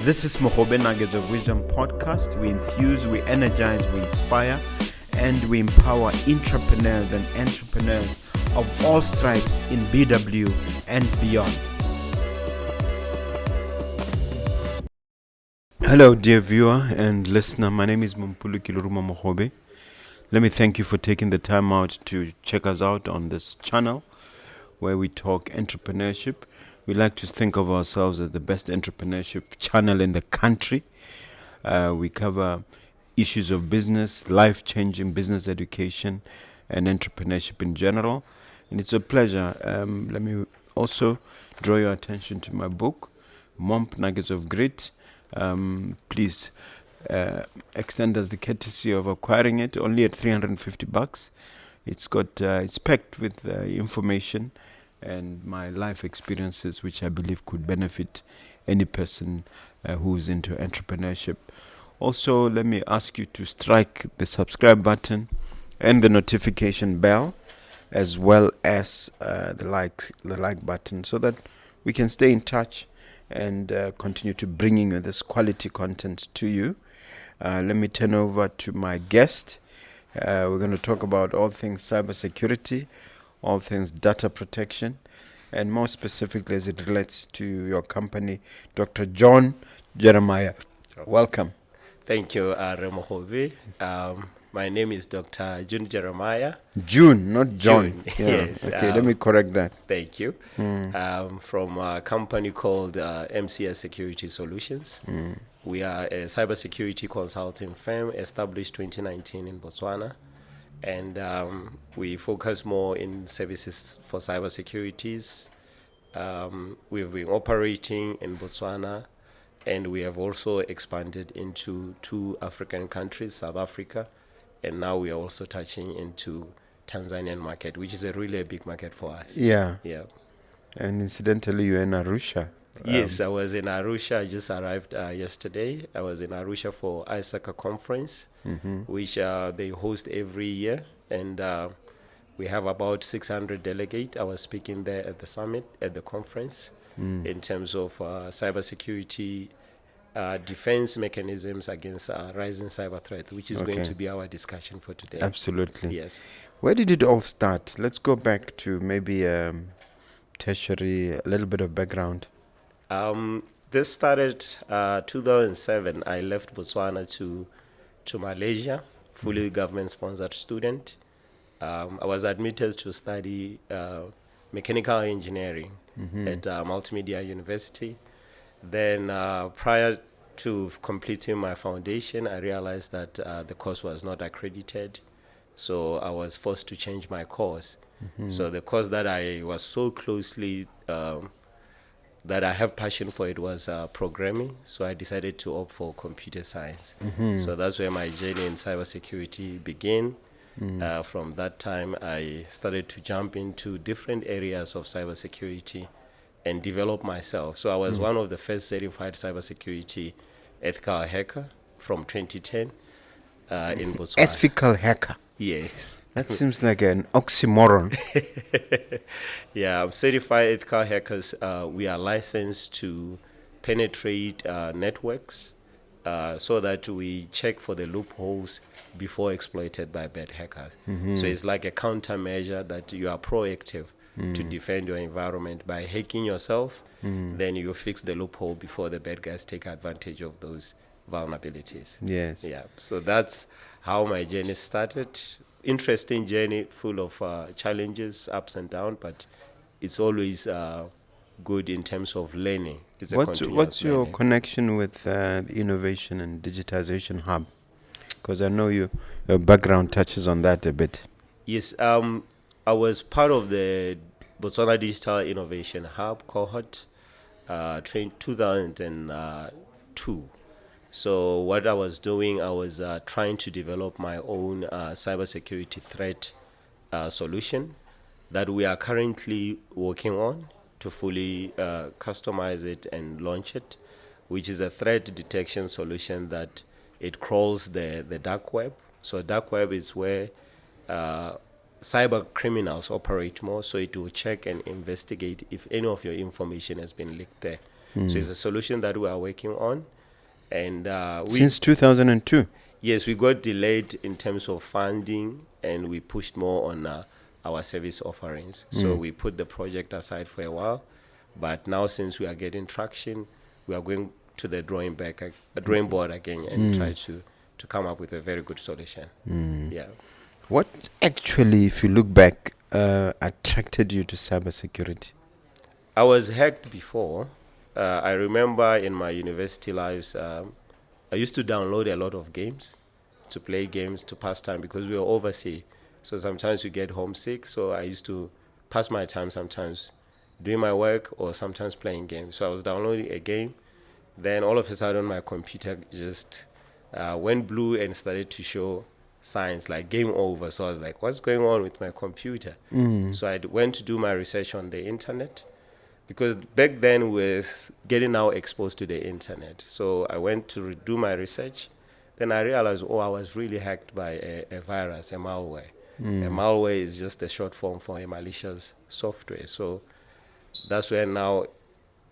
This is Mogobe Nuggets of Wisdom podcast. We infuse, we energize, we inspire, and we empower entrepreneurs and entrepreneurs of all stripes in BW and beyond. Hello, dear viewer and listener. My name is Mompoloki Lerumo Mogobe. Let me thank you for taking the time out to check us out on this channel where we talk entrepreneurship. We like to think of ourselves as the best entrepreneurship channel in the country. We cover issues of business, life-changing business education, and entrepreneurship in general. And it's a pleasure. Let me also draw your attention to my book, Nuggets of Grit. Please extend us the courtesy of acquiring it, only at $350. It's packed with information and my life experiences, which I believe could benefit any person who's into entrepreneurship. Also, let me ask you to strike the subscribe button and the notification bell, as well as the like button, so that we can stay in touch and continue to bringing this quality content to you. Let me turn over to my guest. We're going to talk about all things cybersecurity, all things data protection, and more specifically as it relates to your company, Dr. John Jeremiah. Welcome. Thank you, Remohove. My name is Dr. June Jeremiah. June, not John. June. Yeah. Yes. Okay, let me correct that. Thank you. From a company called MCS Security Solutions. We are a cybersecurity consulting firm established 2019 in Botswana. And we focus more in services for cybersecurities. We've been operating in Botswana, and we have also expanded into 2 African countries, South Africa, and now we are also touching into Tanzanian market, which is really a big market for us. Yeah. Yeah. And incidentally, you're in Arusha. Yes, I was in Arusha. I just arrived yesterday. I was in Arusha for ISACA conference, which they host every year. And we have about 600 delegates. I was speaking there at the summit, at the conference, in terms of cybersecurity, defense mechanisms against rising cyber threat, which is going to be our discussion for today. Absolutely. Yes. Where did it all start? Let's go back to maybe tertiary, a little bit of background. This started 2007. I left Botswana to Malaysia, fully government-sponsored student. I was admitted to study mechanical engineering at Multimedia University. Then prior to completing my foundation, I realized that the course was not accredited. So I was forced to change my course. So the course that I was so closely that I have passion for, it was programming. So I decided to opt for computer science. So that's where my journey in cybersecurity began. From that time, I started to jump into different areas of cybersecurity and develop myself. So I was one of the first certified cybersecurity ethical hacker from 2010 in Botswana. Ethical hacker. Yes. That seems like an oxymoron. Yeah, I'm certified ethical hackers. We are licensed to penetrate networks so that we check for the loopholes before exploited by bad hackers. So it's like a countermeasure that you are proactive to defend your environment by hacking yourself. Then you fix the loophole before the bad guys take advantage of those vulnerabilities. Yes. Yeah, so that's how my journey started. Interesting journey, full of challenges, ups and downs, but it's always good in terms of learning. It's a What's your learning. connection with the Innovation and Digitization Hub? Because I know your background touches on that a bit. Yes, I was part of the Botswana Digital Innovation Hub cohort, 2002. So what I was doing, I was trying to develop my own cybersecurity threat solution that we are currently working on to fully customize it and launch it, which is a threat detection solution that it crawls the dark web. So dark web is where cyber criminals operate more, so it will check and investigate if any of your information has been leaked there. So it's a solution that we are working on. And Since 2002. yes, we got delayed in terms of funding, and we pushed more on our service offerings. So we put the project aside for a while, but now since we are getting traction, we are going to the drawing board again and try to come up with a very good solution. Yeah. What actually, if you look back, attracted you to cybersecurity? I was hacked before. I remember in my university lives, I used to download a lot of games to play games to pass time because we were overseas. So sometimes we get homesick. So I used to pass my time sometimes doing my work or sometimes playing games. So I was downloading a game. Then all of a sudden my computer just went blue and started to show signs like game over. So I was like, what's going on with my computer? So I went to do my research on the internet, because back then we were getting now exposed to the internet. So I went to do my research. Then I realized, I was really hacked by a virus, a malware. A malware is just a short form for a malicious software. So that's where now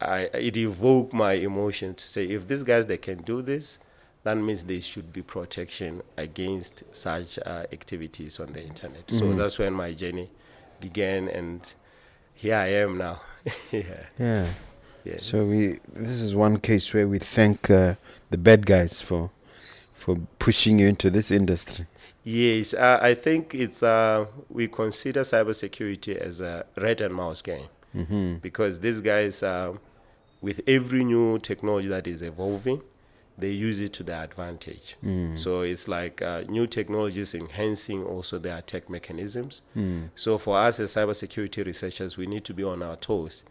it evoked my emotion to say, if these guys, they can do this, that means there should be protection against such activities on the internet. So that's when my journey began, and here I am now. Yeah. Yes. So this is one case where we thank the bad guys for pushing you into this industry. Yes, I think it's we consider cybersecurity as a rat and mouse game, because these guys, with every new technology that is evolving, they use it to their advantage. So it's like new technologies enhancing also their attack mechanisms. So for us as cybersecurity researchers, we need to be on our toes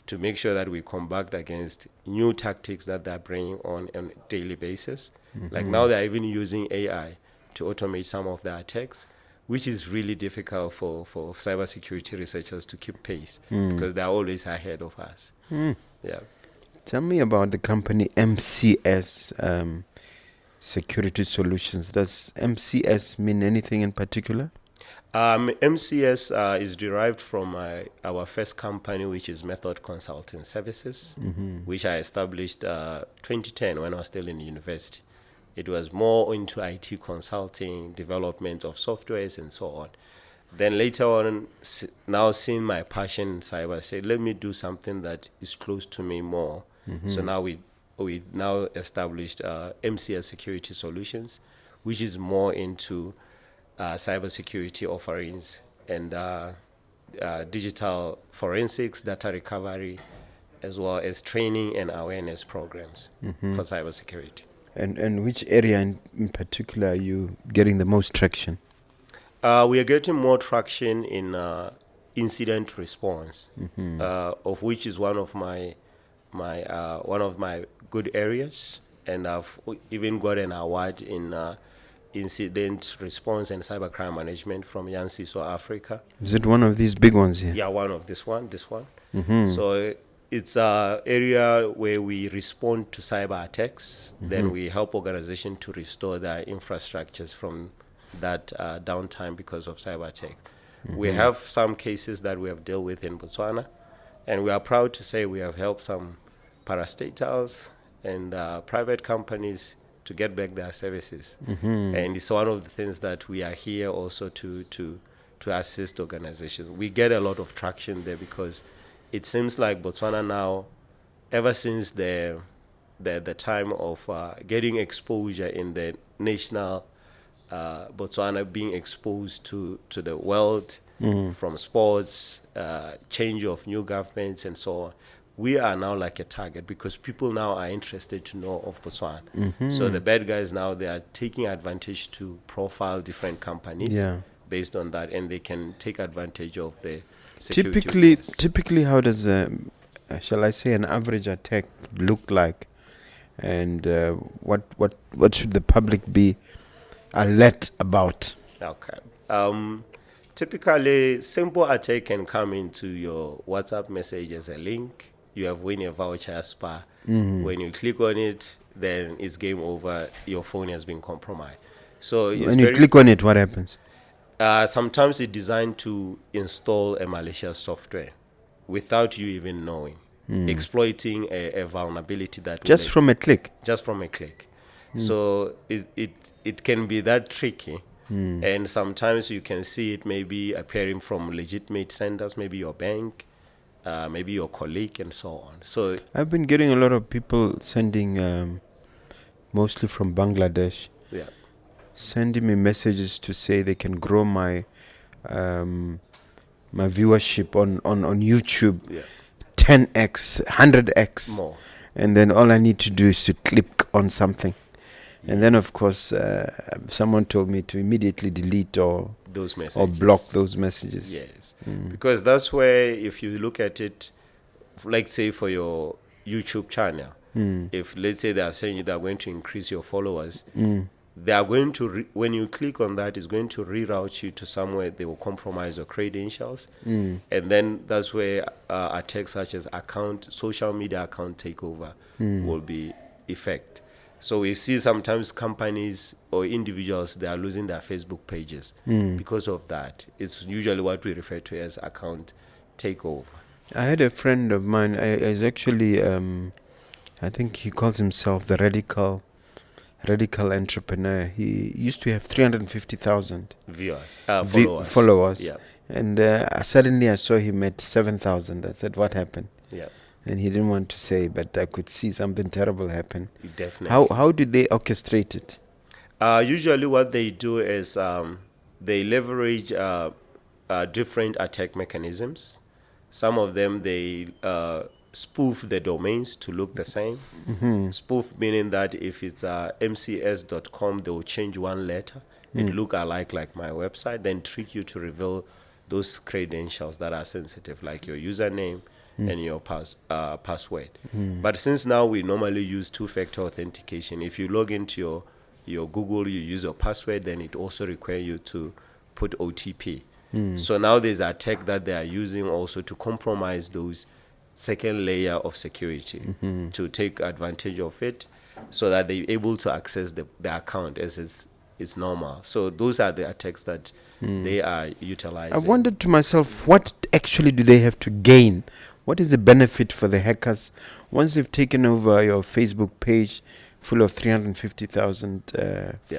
to make sure that we combat against new tactics that they're bringing on a daily basis. Like now they're even using AI to automate some of their attacks, which is really difficult for cybersecurity researchers to keep pace, because they're always ahead of us. Yeah. Tell me about the company MCS Security Solutions. Does MCS mean anything in particular? MCS is derived from our first company, which is Method Consulting Services, which I established 2010 when I was still in university. It was more into IT consulting, development of softwares, and so on. Then later on, now seeing my passion in cyber, I said, let me do something that is close to me more. So now we now established MCS Security Solutions, which is more into cybersecurity offerings and digital forensics, data recovery, as well as training and awareness programs for cybersecurity. And which area in particular are you getting the most traction? We are getting more traction in incident response, of which is one of my good areas, and I've even got an award in incident response and cybercrime management from South Africa. Is it one of these big ones here? Yeah, one of this one. So it's an area where we respond to cyber attacks. Then we help organizations to restore their infrastructures from that downtime because of cyber attack. We have some cases that we have dealt with in Botswana, and we are proud to say we have helped some parastatals and private companies to get back their services. And it's one of the things that we are here also to assist organizations. We get a lot of traction there because it seems like Botswana now, ever since the time of getting exposure in the national Botswana being exposed to the world from sports, change of new governments and so on, we are now like a target because people now are interested to know of Botswana. So the bad guys now, they are taking advantage to profile different companies based on that, and they can take advantage of the security. Typically, how does shall I say an average attack look like, and what should the public be alert about? Okay. Typically, simple attack can come into your WhatsApp message as a link. You have won a voucher spa. When you click on it, then it's game over. Your phone has been compromised. So when you click on it, what happens? Sometimes it's designed to install a malicious software without you even knowing. exploiting a vulnerability that Just from a click. just from a click. So it can be that tricky. And sometimes you can see it maybe appearing from legitimate senders, maybe your bank, maybe your colleague, and so on. So I've been getting a lot of people sending, mostly from Bangladesh, yeah, sending me messages to say they can grow my my viewership on YouTube yeah, 10x, 100x. more. And then all I need to do is to click on something. And then, of course, someone told me to immediately delete or Those messages. or block those messages. Yes, because that's where, if you look at it, like say for your YouTube channel, if let's say they are saying you they are going to increase your followers, they are going to when you click on that, it's going to reroute you to somewhere they will compromise your credentials, and then that's where attacks such as social media account takeover will be effect. So we see sometimes companies or individuals, they are losing their Facebook pages because of that. It's usually what we refer to as account takeover. I had a friend of mine. Is actually, I think he calls himself the radical entrepreneur. He used to have 350,000 Viewers, followers. Yeah, And suddenly I saw him at 7,000. I said, "What happened?" yeah, And he didn't want to say, but I could see something terrible happen. definitely. How did they orchestrate it? Usually what they do is they leverage different attack mechanisms. Some of them, they spoof the domains to look the same. Spoof meaning that if it's mcs.com, they will change one letter. It look alike like my website, then trick you to reveal those credentials that are sensitive, like your username and your password. But since now we normally use two-factor authentication, if you log into your Google, you use your password, then it also requires you to put OTP. So now there's a tech that they are using also to compromise those second layer of security to take advantage of it, so that they're able to access the account as it's normal. So those are the attacks that they are utilizing. I wondered to myself, what actually do they have to gain? What is the benefit for the hackers once they've taken over your Facebook page full of 350,000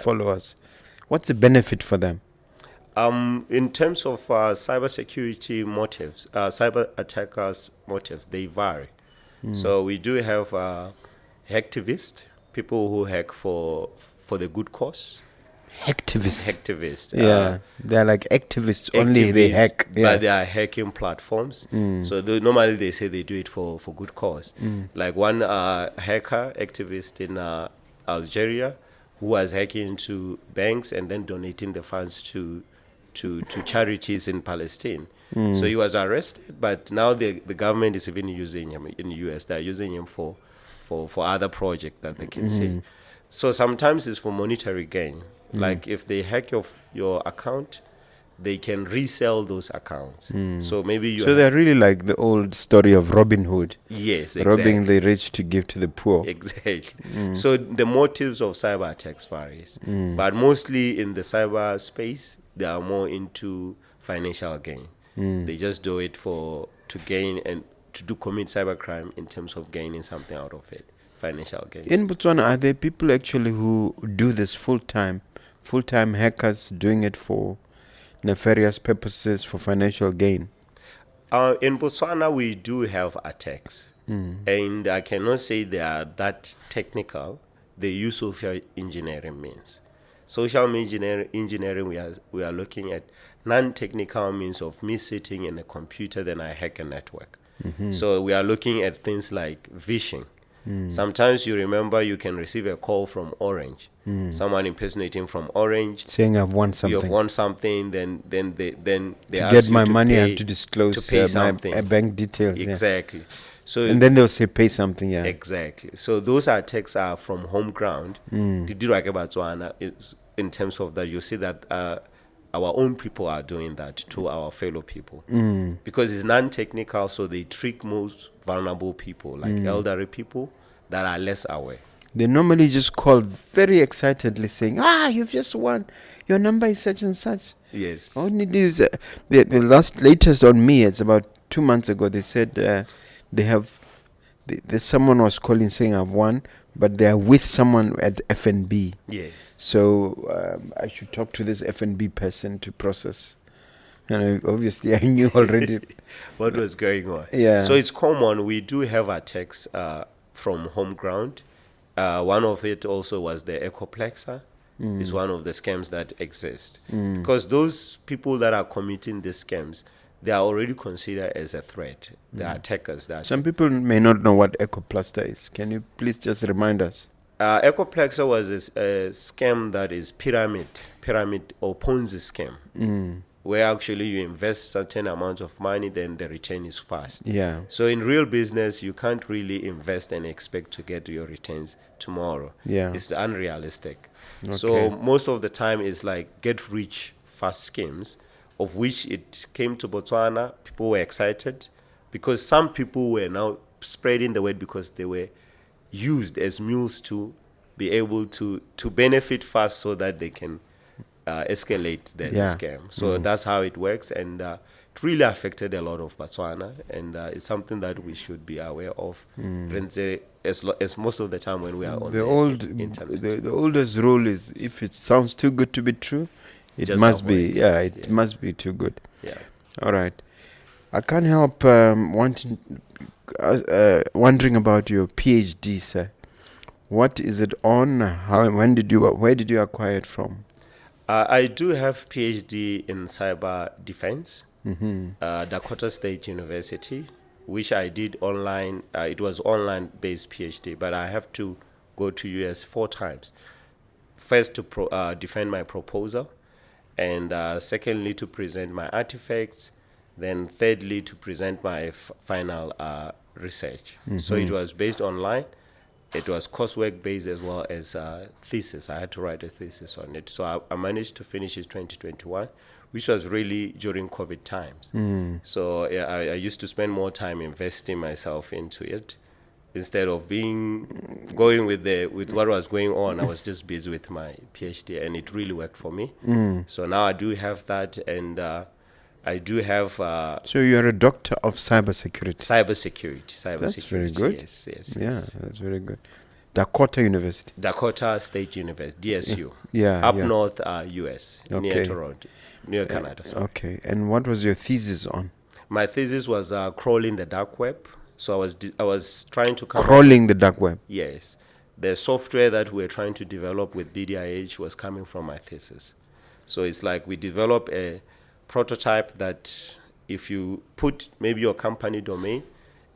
followers? What's the benefit for them? In terms of cybersecurity motives, cyber attackers' motives, they vary. So we do have hacktivists, people who hack for the good cause. Hacktivists. Yeah, they're like activists, only they hack. But they are hacking platforms. So normally they say they do it for good cause. Like one activist in Algeria who was hacking into banks and then donating the funds to charities in Palestine. So he was arrested, but now the government is even using him in the US. They're using him for other projects that they can see. So sometimes it's for monetary gain. Like if they hack your account, they can resell those accounts. So maybe So they're really like the old story of Robin Hood. Yes, exactly. Robbing the rich to give to the poor. Exactly. So the motives of cyber attacks varies. But mostly in the cyber space, they are more into financial gain. They just do it to gain and to commit cybercrime in terms of gaining something out of it, financial gains. In Botswana, are there people actually who do this full-time hackers doing it for nefarious purposes, for financial gain? In Botswana, we do have attacks. And I cannot say they are that technical. They use social engineering means. Social engineering, we are looking at non-technical means of me sitting in a computer, then I hack a network. So we are looking at things like phishing. Sometimes you remember you can receive a call from Orange, someone impersonating from Orange, saying I've won something. You've won something, then they to ask get you my to money, pay, I have to disclose my bank details. Exactly. So and then they'll say pay something. Yeah. Exactly. So those attacks are from home ground. In terms of that, you see that our own people are doing that to our fellow people because it's non-technical. So they trick most vulnerable people, like elderly people that are less aware. They normally just call very excitedly saying, you've just won. Your number is such and such. Yes. Only this, the latest on me, it's about 2 months ago, they said they have there's someone was calling saying I've won, but they are with someone at FNB. Yes. So I should talk to this FNB person to process. And obviously I knew already. What was going on. Yeah. So it's common. We do have attacks from home ground. One of it also was the Ecoplexer. Is one of the scams that exist. Because those people that are committing these scams, they are already considered as a threat. They are attackers. Some people may not know what Ecoplaster is. Can you please just remind us? Ecoplexer was a scam that is pyramid or Ponzi scam, where actually you invest certain amount of money, then the return is fast. Yeah. So in real business, you can't really invest and expect to get your returns tomorrow. Yeah. It's unrealistic. Okay. So most of the time it's like get rich fast schemes, of which it came to Botswana. People were excited because some people were now spreading the word because they were used as mules to be able to benefit fast so that they can escalate the scam. So that's how it works, and it really affected a lot of Botswana, and it's something that we should be aware of. As most of the time when we are on the internet. The oldest rule is if it sounds too good to be true, it Just must avoid be. it. Yeah, it Yes. must be too good. Yeah. All right. I can't help wondering about your PhD, sir. What is it on? Where did you acquire it from? I do have PhD in cyber defense, Dakota State University, which I did online. It was online-based PhD, but I have to go to US 4 times. First to defend my proposal, and secondly to present my artifacts, then thirdly to present my final research. So it was based online. It was coursework based as well as thesis. I had to write a thesis on it. So I managed to finish it 2021, which was really during COVID times. So yeah, I used to spend more time investing myself into it. Instead of going with what was going on, I was just busy with my PhD, and it really worked for me. So now I do have that, and I do have So you are a doctor of cybersecurity. cybersecurity. That's very good. Yes. Yeah, that's very good. Dakota University. Dakota State University, DSU. Yeah. Up yeah. north, US, near Okay. Toronto, near Canada. So Okay. And what was your thesis on? my thesis was crawling the dark web. So I was trying to Crawling the dark web. Yes. The software that we're trying to develop with BDIH was coming from my thesis. So it's like we develop a prototype that if you put maybe your company domain,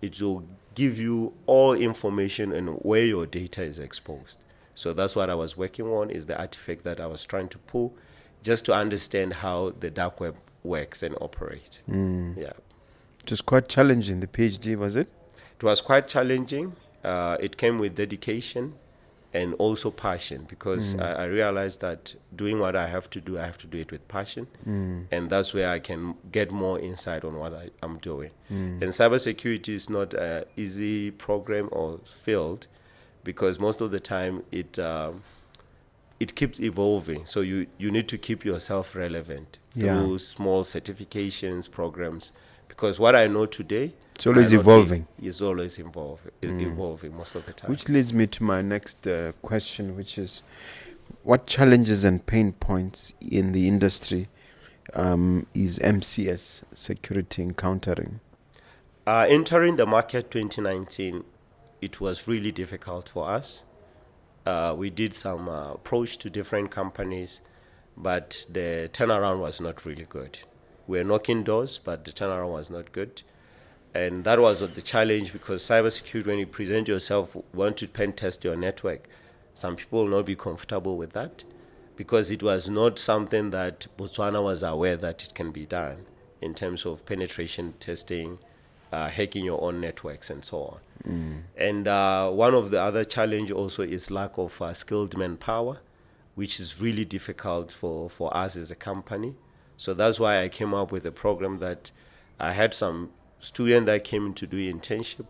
it will give you all information on where your data is exposed. So that's what I was working on, is the artifact that I was trying to pull just to understand how the dark web works and operates. Yeah. It was quite challenging, the PhD, was it? It was quite challenging. It came with dedication and also passion, because I realized that doing what I have to do it with passion. And that's where I can get more insight on what I'm doing. And cybersecurity is not an easy program or field, because most of the time it keeps evolving. So you need to keep yourself relevant through small certifications, programs, because what I know today, it's always evolving. It's always evolving most of the time. Which leads me to my next question, which is, what challenges and pain points in the industry is MCS Security encountering? Entering the market 2019, it was really difficult for us. We did some approach to different companies, but the turnaround was not really good. We were knocking doors, but the turnaround was not good. And that was the challenge, because cybersecurity, when you present yourself, want to pen test your network, some people will not be comfortable with that, because it was not something that Botswana was aware that it can be done in terms of penetration testing, hacking your own networks, and so on. And one of the other challenge also is lack of skilled manpower, which is really difficult for us as a company. So that's why I came up with a program that I had some students that came in to do internship.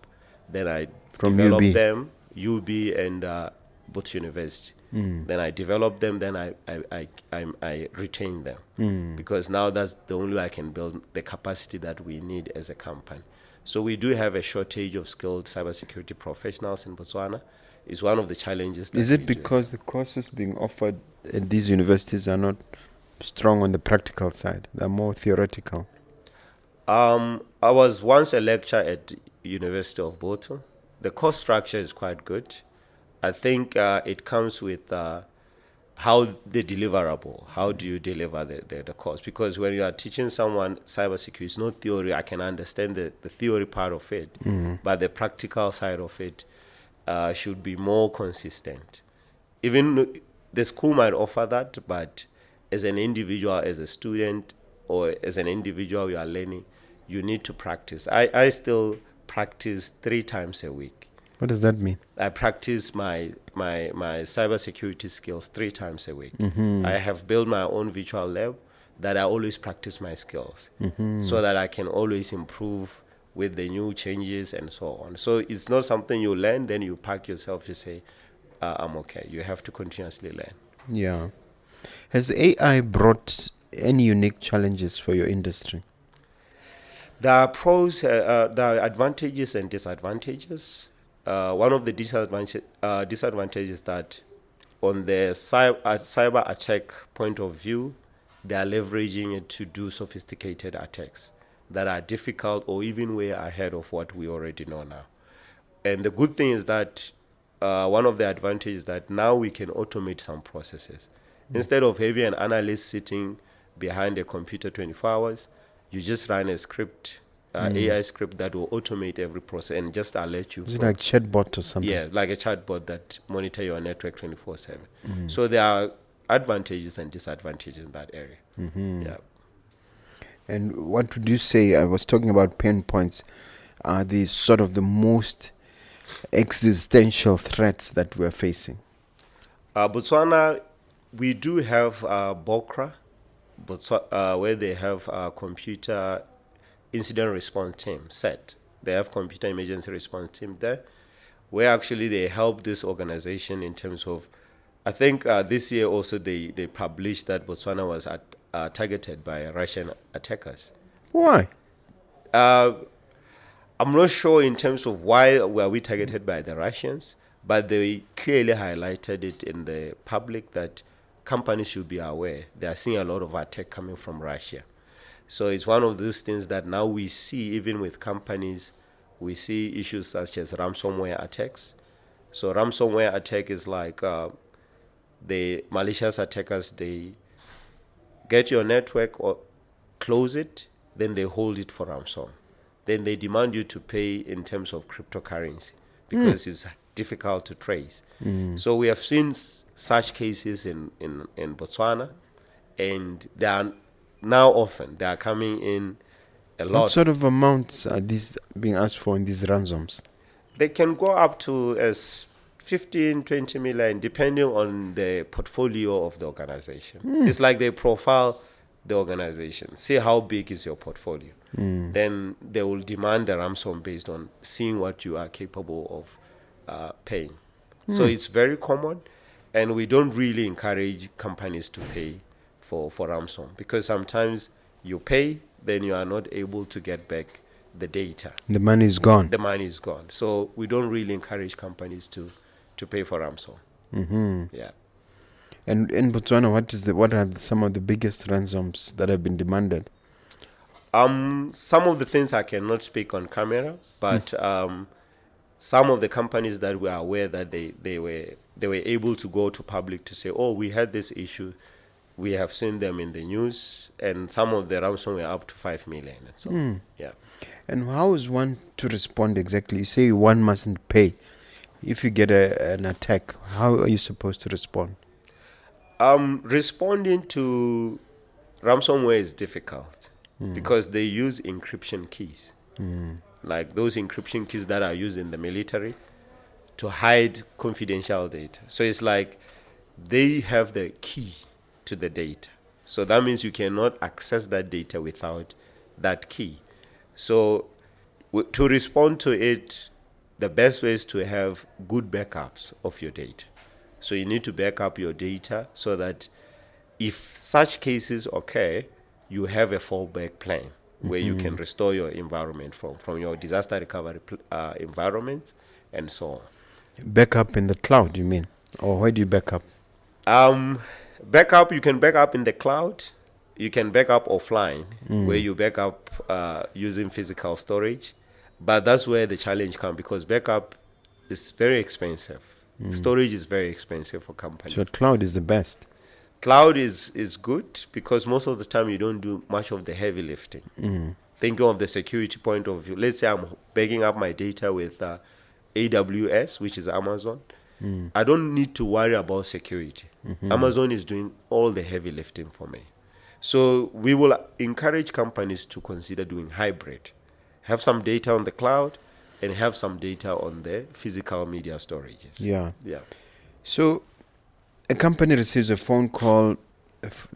Then I developed UB. them, UB and Boots University. Then I developed them, then I retained them. Because now that's the only way I can build the capacity that we need as a company. So we do have a shortage of skilled cybersecurity professionals in Botswana. It's one of the challenges. That Is we it because the courses being offered at these universities are not strong on the practical side? They're more theoretical. I was once a lecturer at University of Boto. The course structure is quite good. I think it comes with how the deliverable, how do you deliver the course? Because when you are teaching someone cybersecurity, it's not theory. I can understand the theory part of it, but the practical side of it should be more consistent. Even the school might offer that, but as an individual, as a student, or as an individual, you are learning, you need to practice. I still practice 3 times a week. What does that mean? I practice my cybersecurity skills 3 times a week. I have built my own virtual lab that I always practice my skills so that I can always improve with the new changes and so on. So it's not something you learn, then you pack yourself, you say, I'm okay. You have to continuously learn. Yeah. Has AI brought any unique challenges for your industry? There are pros, there are advantages and disadvantages. One of the disadvantages is that on the cyber attack point of view, they are leveraging it to do sophisticated attacks that are difficult or even way ahead of what we already know now. And the good thing is that one of the advantages is that now we can automate some processes. Instead of having an analyst sitting behind a computer 24 hours, you just run a script, AI script that will automate every process and just alert you. Is it like chatbot or something? Yeah, like a chatbot that monitor your network 24/7. So there are advantages and disadvantages in that area. Yeah. And what would you say, I was talking about pain points, are these sort of the most existential threats that we're facing? Botswana, we do have BOCRA, where they have a computer incident response team, SET. They have computer emergency response team there, where actually they help this organization in terms of, I think this year also they published that Botswana was targeted by Russian attackers. Why? I'm not sure in terms of why were we targeted by the Russians, but they clearly highlighted it in the public that companies should be aware. They are seeing a lot of attack coming from Russia. So it's one of those things that now we see, even with companies, we see issues such as ransomware attacks. So ransomware attack is like the malicious attackers, they get your network or close it, then they hold it for ransom. Then they demand you to pay in terms of cryptocurrency because it's difficult to trace. So we have seen such cases in Botswana, and they are now often, they are coming in a lot. What sort of amounts are these being asked for in these ransoms? They can go up to as 15, 20 million, depending on the portfolio of the organization. It's like they profile the organization. See how big is your portfolio. Then they will demand the ransom based on seeing what you are capable of paying. So it's very common, and we don't really encourage companies to pay for ransom, because sometimes you pay, then you are not able to get back the data. The money is gone. The money is gone. So we don't really encourage companies to pay for ransom. Yeah. And in Botswana, what are some of the biggest ransoms that have been demanded? Some of the things I cannot speak on camera, but some of the companies that we are aware that they were able to go to public to say, oh, we had this issue. We have seen them in the news, and some of the ransom were up to 5 million and so on. Yeah. And how is one to respond exactly? You say one mustn't pay. If you get an attack, how are you supposed to respond? Responding to ransomware is difficult because they use encryption keys, like those encryption keys that are used in the military to hide confidential data. So it's like they have the key to the data. So that means you cannot access that data without that key. So to respond to it, the best way is to have good backups of your data. So you need to back up your data so that if such cases occur, you have a fallback plan. where you can restore your environment from your disaster recovery environment and so on. Backup in the cloud, you mean? Or where do you back up? Backup, you can back up in the cloud. You can back up offline, where you back up using physical storage. But that's where the challenge comes, because backup is very expensive. Storage is very expensive for companies. So cloud is the best. Cloud is good because most of the time you don't do much of the heavy lifting. Thinking of the security point of view, let's say I'm backing up my data with AWS, which is Amazon. I don't need to worry about security. Amazon is doing all the heavy lifting for me. So we will encourage companies to consider doing hybrid. Have some data on the cloud and have some data on the physical media storages. Yeah. Yeah. So a company receives a phone call,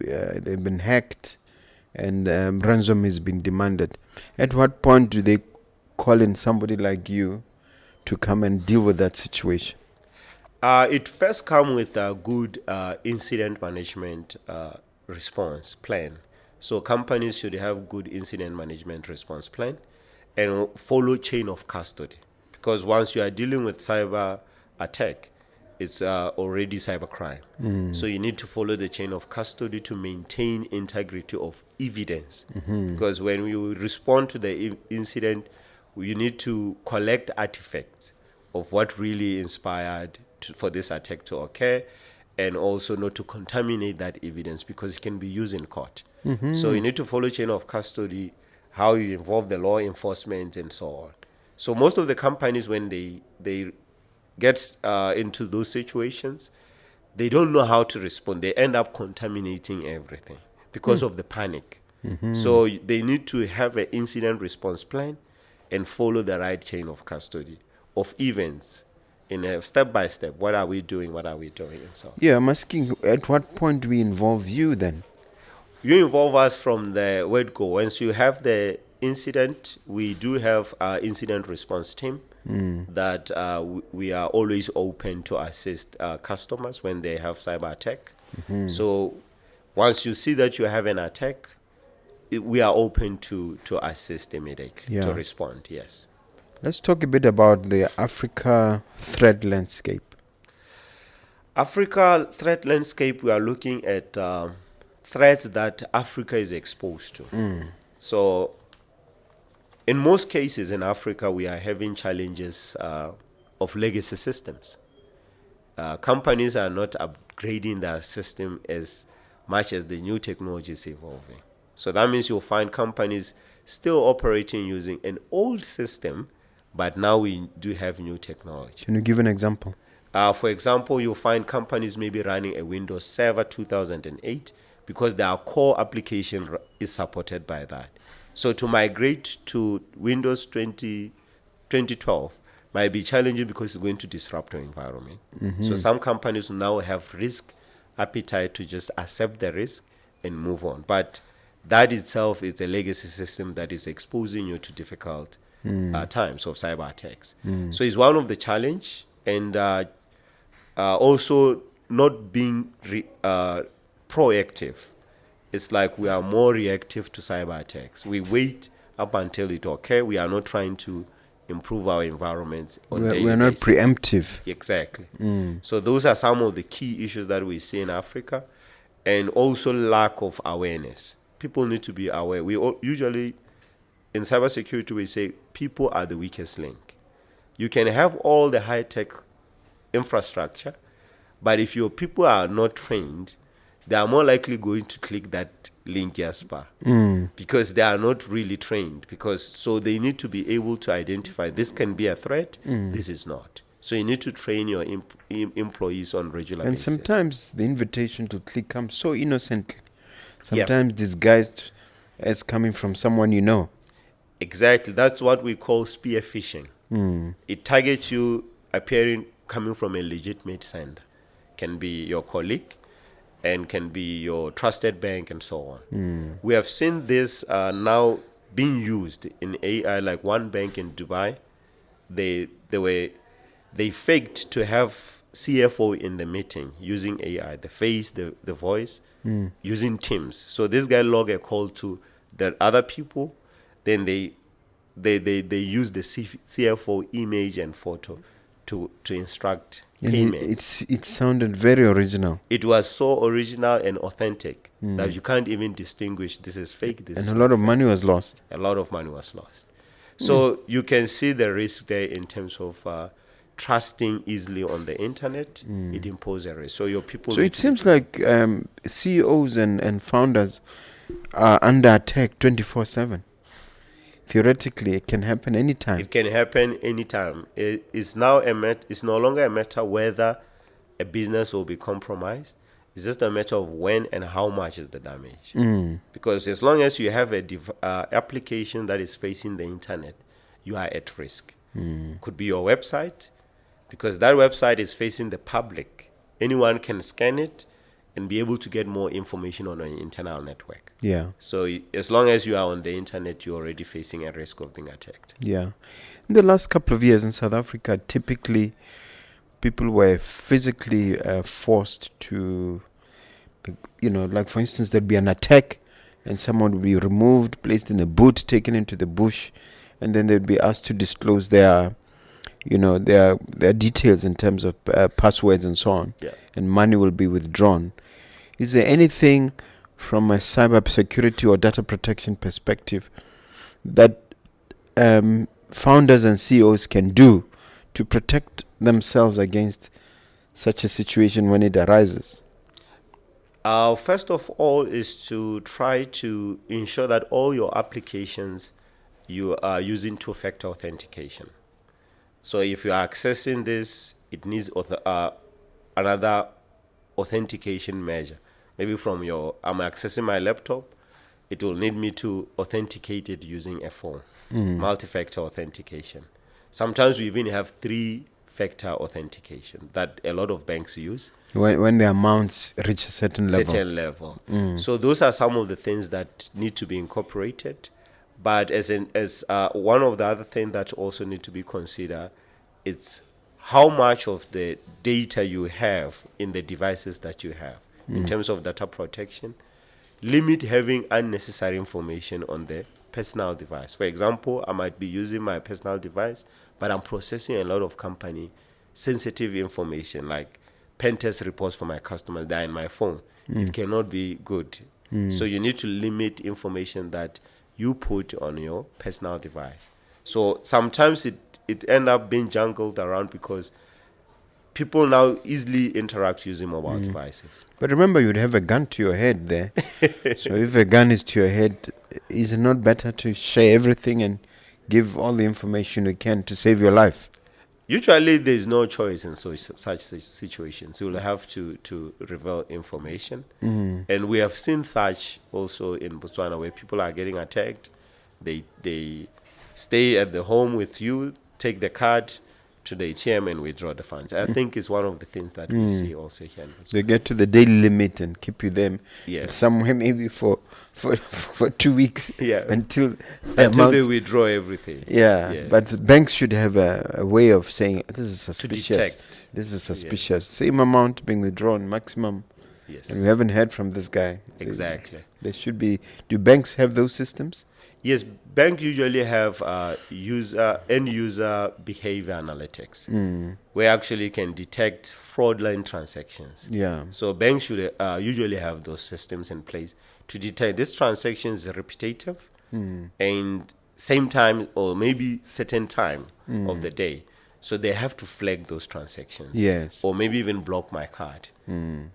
they've been hacked, and ransom has been demanded. At what point do they call in somebody like you to come and deal with that situation? It first comes with a good incident management response plan. So companies should have good incident management response plan and follow chain of custody. Because once you are dealing with cyber attack, it's already cybercrime. So you need to follow the chain of custody to maintain integrity of evidence. Because when you respond to the incident, you need to collect artifacts of what really inspired for this attack to occur, and also not to contaminate that evidence because it can be used in court. So you need to follow chain of custody, how you involve the law enforcement and so on. So most of the companies, when they get into those situations, they don't know how to respond. They end up contaminating everything because of the panic. So they need to have an incident response plan and follow the right chain of custody of events in a step-by-step. What are we doing? What are we doing? And so on. Yeah, I'm asking, at what point do we involve you then? You involve us from the word go. Once you have the incident, we do have our incident response team that we are always open to assist customers when they have cyber attack. So once you see that you have an attack, we are open to assist immediately, to respond, yes. Let's talk a bit about the Africa threat landscape. Africa threat landscape, we are looking at threats that Africa is exposed to. So in most cases in Africa, we are having challenges of legacy systems. Companies are not upgrading their system as much as the new technology is evolving. So that means you'll find companies still operating using an old system, but now we do have new technology. Can you give an example? For example, you'll find companies maybe running a Windows Server 2008 because their core application is supported by that. So to migrate to Windows 2012 might be challenging because it's going to disrupt your environment. So some companies now have risk appetite to just accept the risk and move on. But that itself is a legacy system that is exposing you to difficult times of cyber attacks. So it's one of the challenge, and also not being proactive. It's like we are more reactive to cyber attacks. We wait up until it occurs. We are not trying to improve our environments on daily We're not basis. preemptive. Exactly. So those are some of the key issues that we see in Africa, and also lack of awareness. People need to be aware. We usually, in cybersecurity, we say people are the weakest link. You can have all the high-tech infrastructure, but if your people are not trained, they are more likely going to click that link, Jasper, because they are not really trained. So they need to be able to identify this can be a threat, this is not. So you need to train your employees on regular basis. And sometimes the invitation to click comes so innocently. Sometimes disguised as coming from someone you know. Exactly. That's what we call spear phishing. It targets you coming from a legitimate sender. Can be your colleague and can be your trusted bank and so on. We have seen this now being used in AI, like one bank in Dubai. They faked to have CFO in the meeting using AI, the face, the voice, using Teams. So this guy logged a call to the other people, then they use the CFO image and photo to instruct And payments. it sounded very original. It was so original and authentic that you can't even distinguish this is fake, this And is a not lot of fake. money was lost. A lot of money was lost. So you can see the risk there in terms of trusting easily on the internet. It imposes a risk. So your people. So it seems like CEOs and founders are under attack 24/7. Theoretically, it can happen anytime. It can happen anytime. It's now it's no longer a matter whether a business will be compromised. It's just a matter of when and how much is the damage. Because as long as you have a application that is facing the internet, you are at risk. Could be your website, because that website is facing the public. Anyone can scan it and be able to get more information on an internal network. Yeah. So as long as you are on the internet, you're already facing a risk of being attacked. Yeah. In the last couple of years in South Africa, typically people were physically forced to, like for instance, there'd be an attack and someone would be removed, placed in a boot, taken into the bush, and then they'd be asked to disclose their details in terms of passwords and so on. Yeah. And money will be withdrawn. Is there anything from a cyber security or data protection perspective that founders and CEOs can do to protect themselves against such a situation when it arises? First of all is to try to ensure that all your applications, you are using two-factor authentication. So if you are accessing this, it needs another authentication measure. Maybe I'm accessing my laptop, it will need me to authenticate it using a phone. Multi-factor authentication. Sometimes we even have three-factor authentication that a lot of banks use. When the amounts reach a certain level. So those are some of the things that need to be incorporated. But as one of the other things that also need to be considered, it's how much of the data you have in the devices that you have in terms of data protection. Limit having unnecessary information on the personal device. For example, I might be using my personal device, but I'm processing a lot of company sensitive information like pen test reports for my customers that are in my phone. It cannot be good. So you need to limit information that you put on your personal device. So sometimes it end up being jungled around because people now easily interact using mobile devices. But remember, you'd have a gun to your head there. So if a gun is to your head, is it not better to share everything and give all the information you can to save your life? Usually there's no choice in such situations. You'll have to reveal information. And we have seen such also in Botswana where people are getting attacked. They stay at the home with you, take the card to the ATM and withdraw the funds. I think it's one of the things that we see also here in Botswana. They get to the daily limit and keep you there Yes. somewhere maybe for 2 weeks until they withdraw everything. Yeah, but banks should have a way of saying this is suspicious. detect. This is suspicious. Same amount being withdrawn, maximum. Yes. And we haven't heard from this guy. Exactly. There should be. Do banks have those systems? Yes, banks usually have end user behavior analytics, where actually can detect fraudulent transactions. Yeah. So banks should usually have those systems in place to detect this transaction is repetitive and same time or maybe certain time of the day. So they have to flag those transactions. Yes. Or maybe even block my card.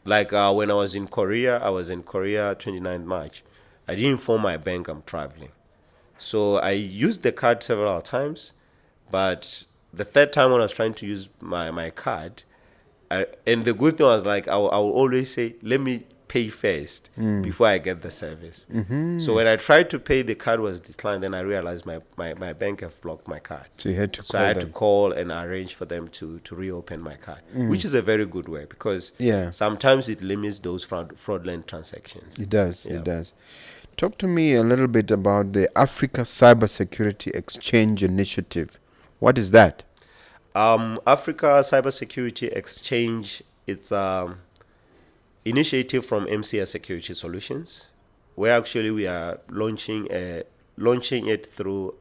Like when I was in Korea 29th March, I didn't inform my bank I'm traveling. So I used the card several times, but the third time when I was trying to use my card, and the good thing was like I will always say, let me pay first before I get the service. So when I tried to pay, the card was declined. Then I realized my bank have blocked my card. So you had to call I had them. to call and arrange for them to reopen my card, which is a very good way because sometimes it limits those fraudulent transactions. It does. Yeah. It does. Talk to me a little bit about the Africa Cybersecurity Exchange Initiative. What is that? Africa Cybersecurity Exchange, it's initiative from MCS Security Solutions, where actually we are launching a launching it through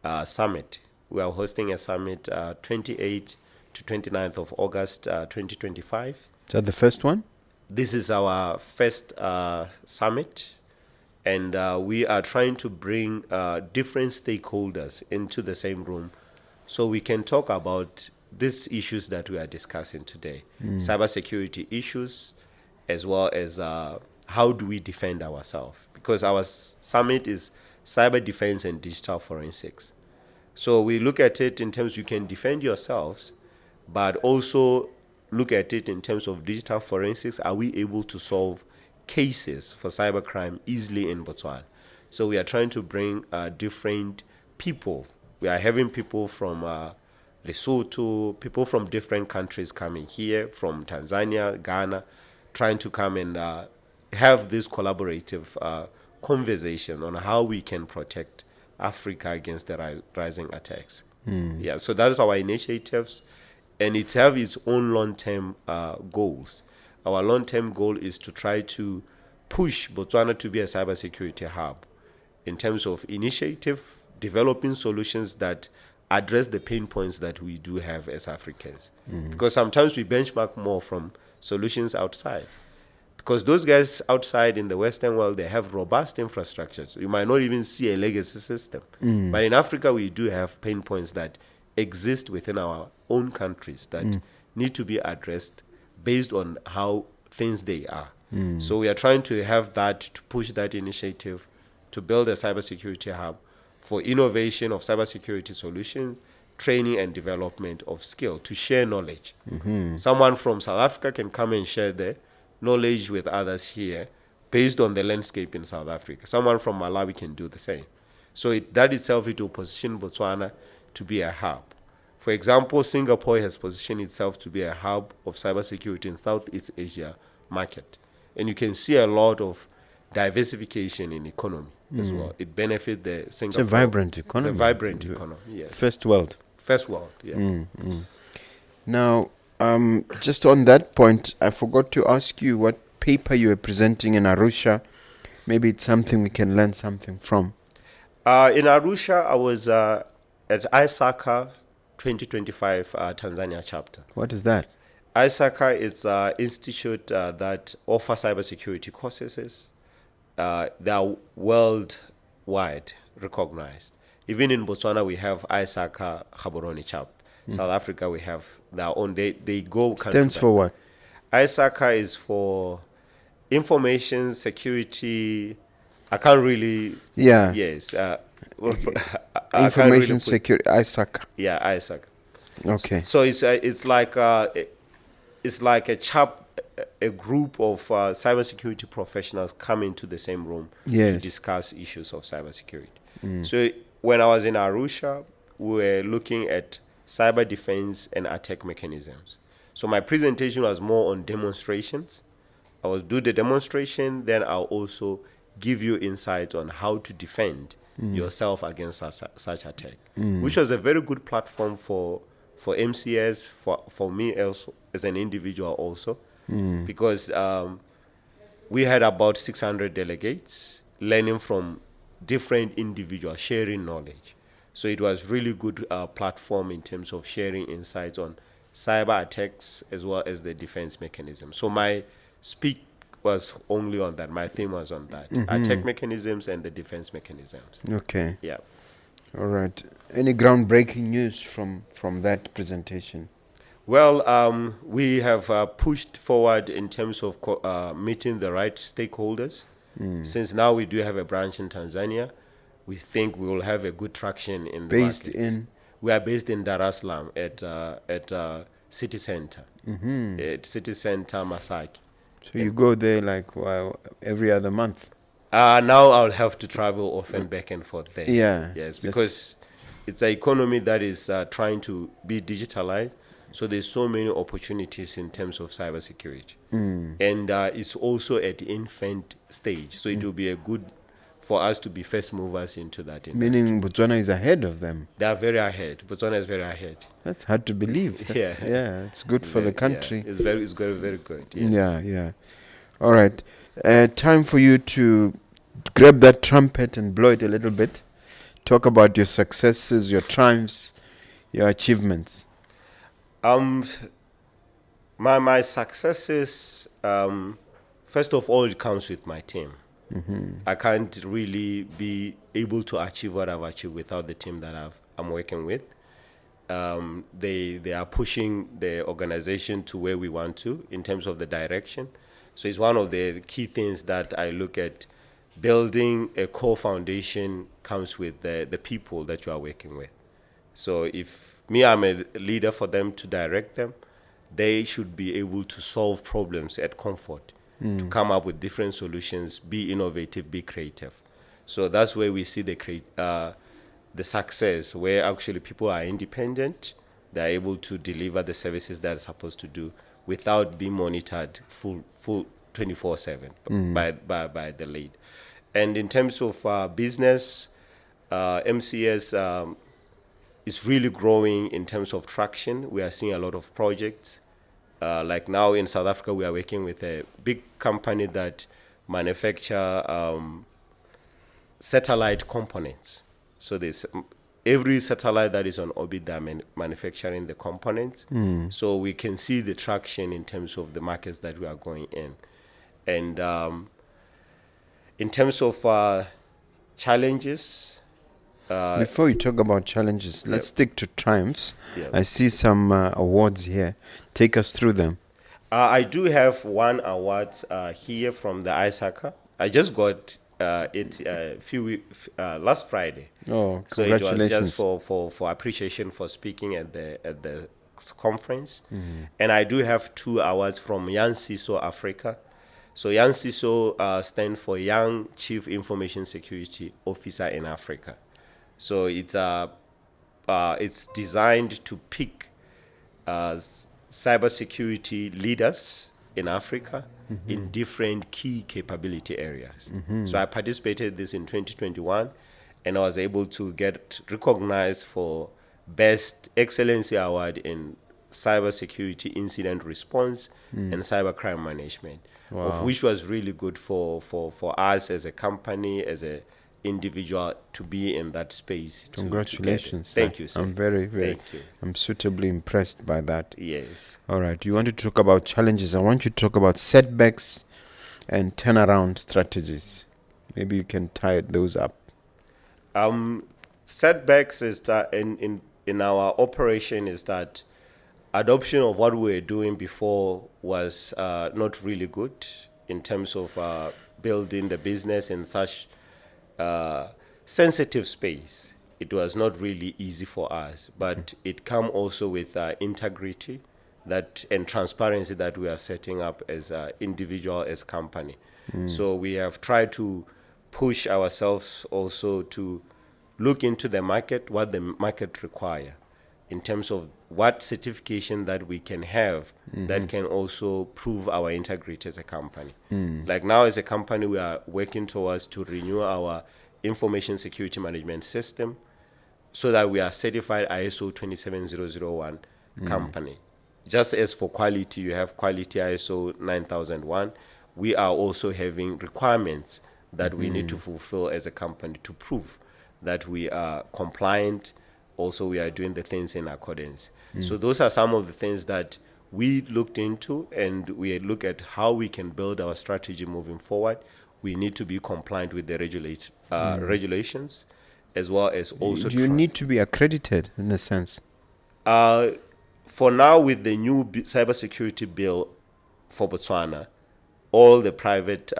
a summit. We are hosting a summit 28th to 29th of August 2025. Is that the first one? This is our first summit, and we are trying to bring different stakeholders into the same room so we can talk about these issues that we are discussing today, cybersecurity issues, as well as how do we defend ourselves, because our summit is cyber defense and digital forensics. So we look at it in terms you can defend yourselves, but also look at it in terms of digital forensics. Are we able to solve cases for cybercrime easily in Botswana? So we are trying to bring different people. We are having people from Lesotho, people from different countries coming here, from Tanzania, Ghana, trying to come and have this collaborative conversation on how we can protect Africa against the rising attacks. Yeah, so that is our initiatives, and it have its own long-term goals. Our long-term goal is to try to push Botswana to be a cybersecurity hub in terms of initiative, developing solutions that address the pain points that we do have as Africans. Because sometimes we benchmark more from solutions outside. Because those guys outside in the Western world, they have robust infrastructures. You might not even see a legacy system. But in Africa, we do have pain points that exist within our own countries that need to be addressed based on how things they are. So we are trying to have that, to push that initiative, to build a cybersecurity hub for innovation of cybersecurity solutions, training and development of skill, to share knowledge. Someone from South Africa can come and share their knowledge with others here based on the landscape in South Africa. Someone from Malawi can do the same. So that itself, it will position Botswana to be a hub. For example, Singapore has positioned itself to be a hub of cybersecurity in Southeast Asia market. And you can see a lot of diversification in economy as well. It benefits the Singapore. It's a vibrant economy. It's a vibrant economy, yes. First world. First world, yeah. Now, just on that point, I forgot to ask you what paper you were presenting in Arusha. Maybe it's something we can learn something from. In Arusha, I was at ISACA 2025 Tanzania chapter. What is that? ISACA is an institute that offers cybersecurity courses. They are worldwide recognized. Even in Botswana, we have ISACA Gaborone chapter. South Africa, we have their own. They go. Stands for what? ISACA is for information security. I can't really. Yeah. Yes. Information security. ISACA. Yeah, ISACA. Okay. So it's like a group of cybersecurity professionals come into the same room to discuss issues of cybersecurity. So when I was in Arusha, we were looking at cyber defense and attack mechanisms. So my presentation was more on demonstrations. I will do the demonstration, then I'll also give you insights on how to defend yourself against such attack, which was a very good platform for MCS, for me also, as an individual also, because we had about 600 delegates learning from different individuals, sharing knowledge. So it was really good platform in terms of sharing insights on cyber attacks as well as the defense mechanism. So my speak was only on that. My theme was on that. Attack mechanisms and the defense mechanisms. Okay. Yeah. All right. Any groundbreaking news from that presentation? Well, we have pushed forward in terms of meeting the right stakeholders. Since now we do have a branch in Tanzania, we think we will have a good traction in the based market. in? We are based in Dar es Salaam at City Center. At City Center, Masaki. So you go there like every other month? Now I'll have to travel often back and forth there. Yeah. Yes, because it's an economy that is trying to be digitalized. So there's so many opportunities in terms of cybersecurity. And it's also at the infant stage. So it will be a good for us to be first movers into that industry. Meaning Botswana is ahead of them. They are very ahead. Botswana is very ahead. That's hard to believe. Yeah. Yeah, it's good for the country. Yeah. It's very good. Yes. Yeah. All right. Time for you to grab that trumpet and blow it a little bit. Talk about your successes, your triumphs, your achievements. Um, my successes. First of all, it comes with my team. I can't really be able to achieve what I've achieved without the team that I'm working with. They are pushing the organization to where we want to in terms of the direction. So it's one of the key things that I look at. Building a core foundation comes with the people that you are working with. So if I'm a leader for them to direct them, they should be able to solve problems at comfort, to come up with different solutions, be innovative, be creative. So that's where we see the success, where actually people are independent, they're able to deliver the services they're supposed to do without being monitored full 24/7 by the lead. And in terms of business, MCS is really growing in terms of traction. We are seeing a lot of projects. Like now in South Africa, we are working with a big company that manufacture satellite components. So there's every satellite that is on orbit, they're manufacturing the components. So we can see the traction in terms of the markets that we are going in. And in terms of challenges, Before you talk about challenges, let's stick to triumphs. Yeah. I see some awards here. Take us through them. I do have one award here from the ISACA. I just got last Friday. Oh, So it was congratulations. just for appreciation for speaking at the conference. And I do have 2 awards from Young CISO Africa. So Young CISO stands for Young Chief Information Security Officer in Africa. So it's designed to pick cybersecurity leaders in Africa in different key capability areas. So I participated this in 2021, and I was able to get recognized for Best Excellency Award in Cybersecurity Incident Response and Cybercrime Management, of which was really good for us as a company, as a individual, to be in that space. Congratulations. Thank you, sir. I'm very, Thank you. I'm suitably impressed by that. Yes. All right. You want to talk about challenges. I want you to talk about setbacks and turnaround strategies. Maybe you can tie those up. Setbacks is that in our operation is that adoption of what we were doing before was not really good in terms of building the business in such sensitive space. It was not really easy for us, but it come also with integrity and transparency that we are setting up as an individual, as company. So we have tried to push ourselves also to look into the market, what the market require, in terms of what certification that we can have that can also prove our integrity as a company. Like now as a company, we are working towards to renew our information security management system so that we are certified ISO 27001 company. Just as for quality, you have quality ISO 9001, we are also having requirements that we need to fulfill as a company to prove that we are compliant. Also, we are doing the things in accordance. So those are some of the things that we looked into, and we look at how we can build our strategy moving forward. We need to be compliant with the regulations, as well as also... Do you need to be accredited in a sense? For now, with the new cybersecurity bill for Botswana, all the private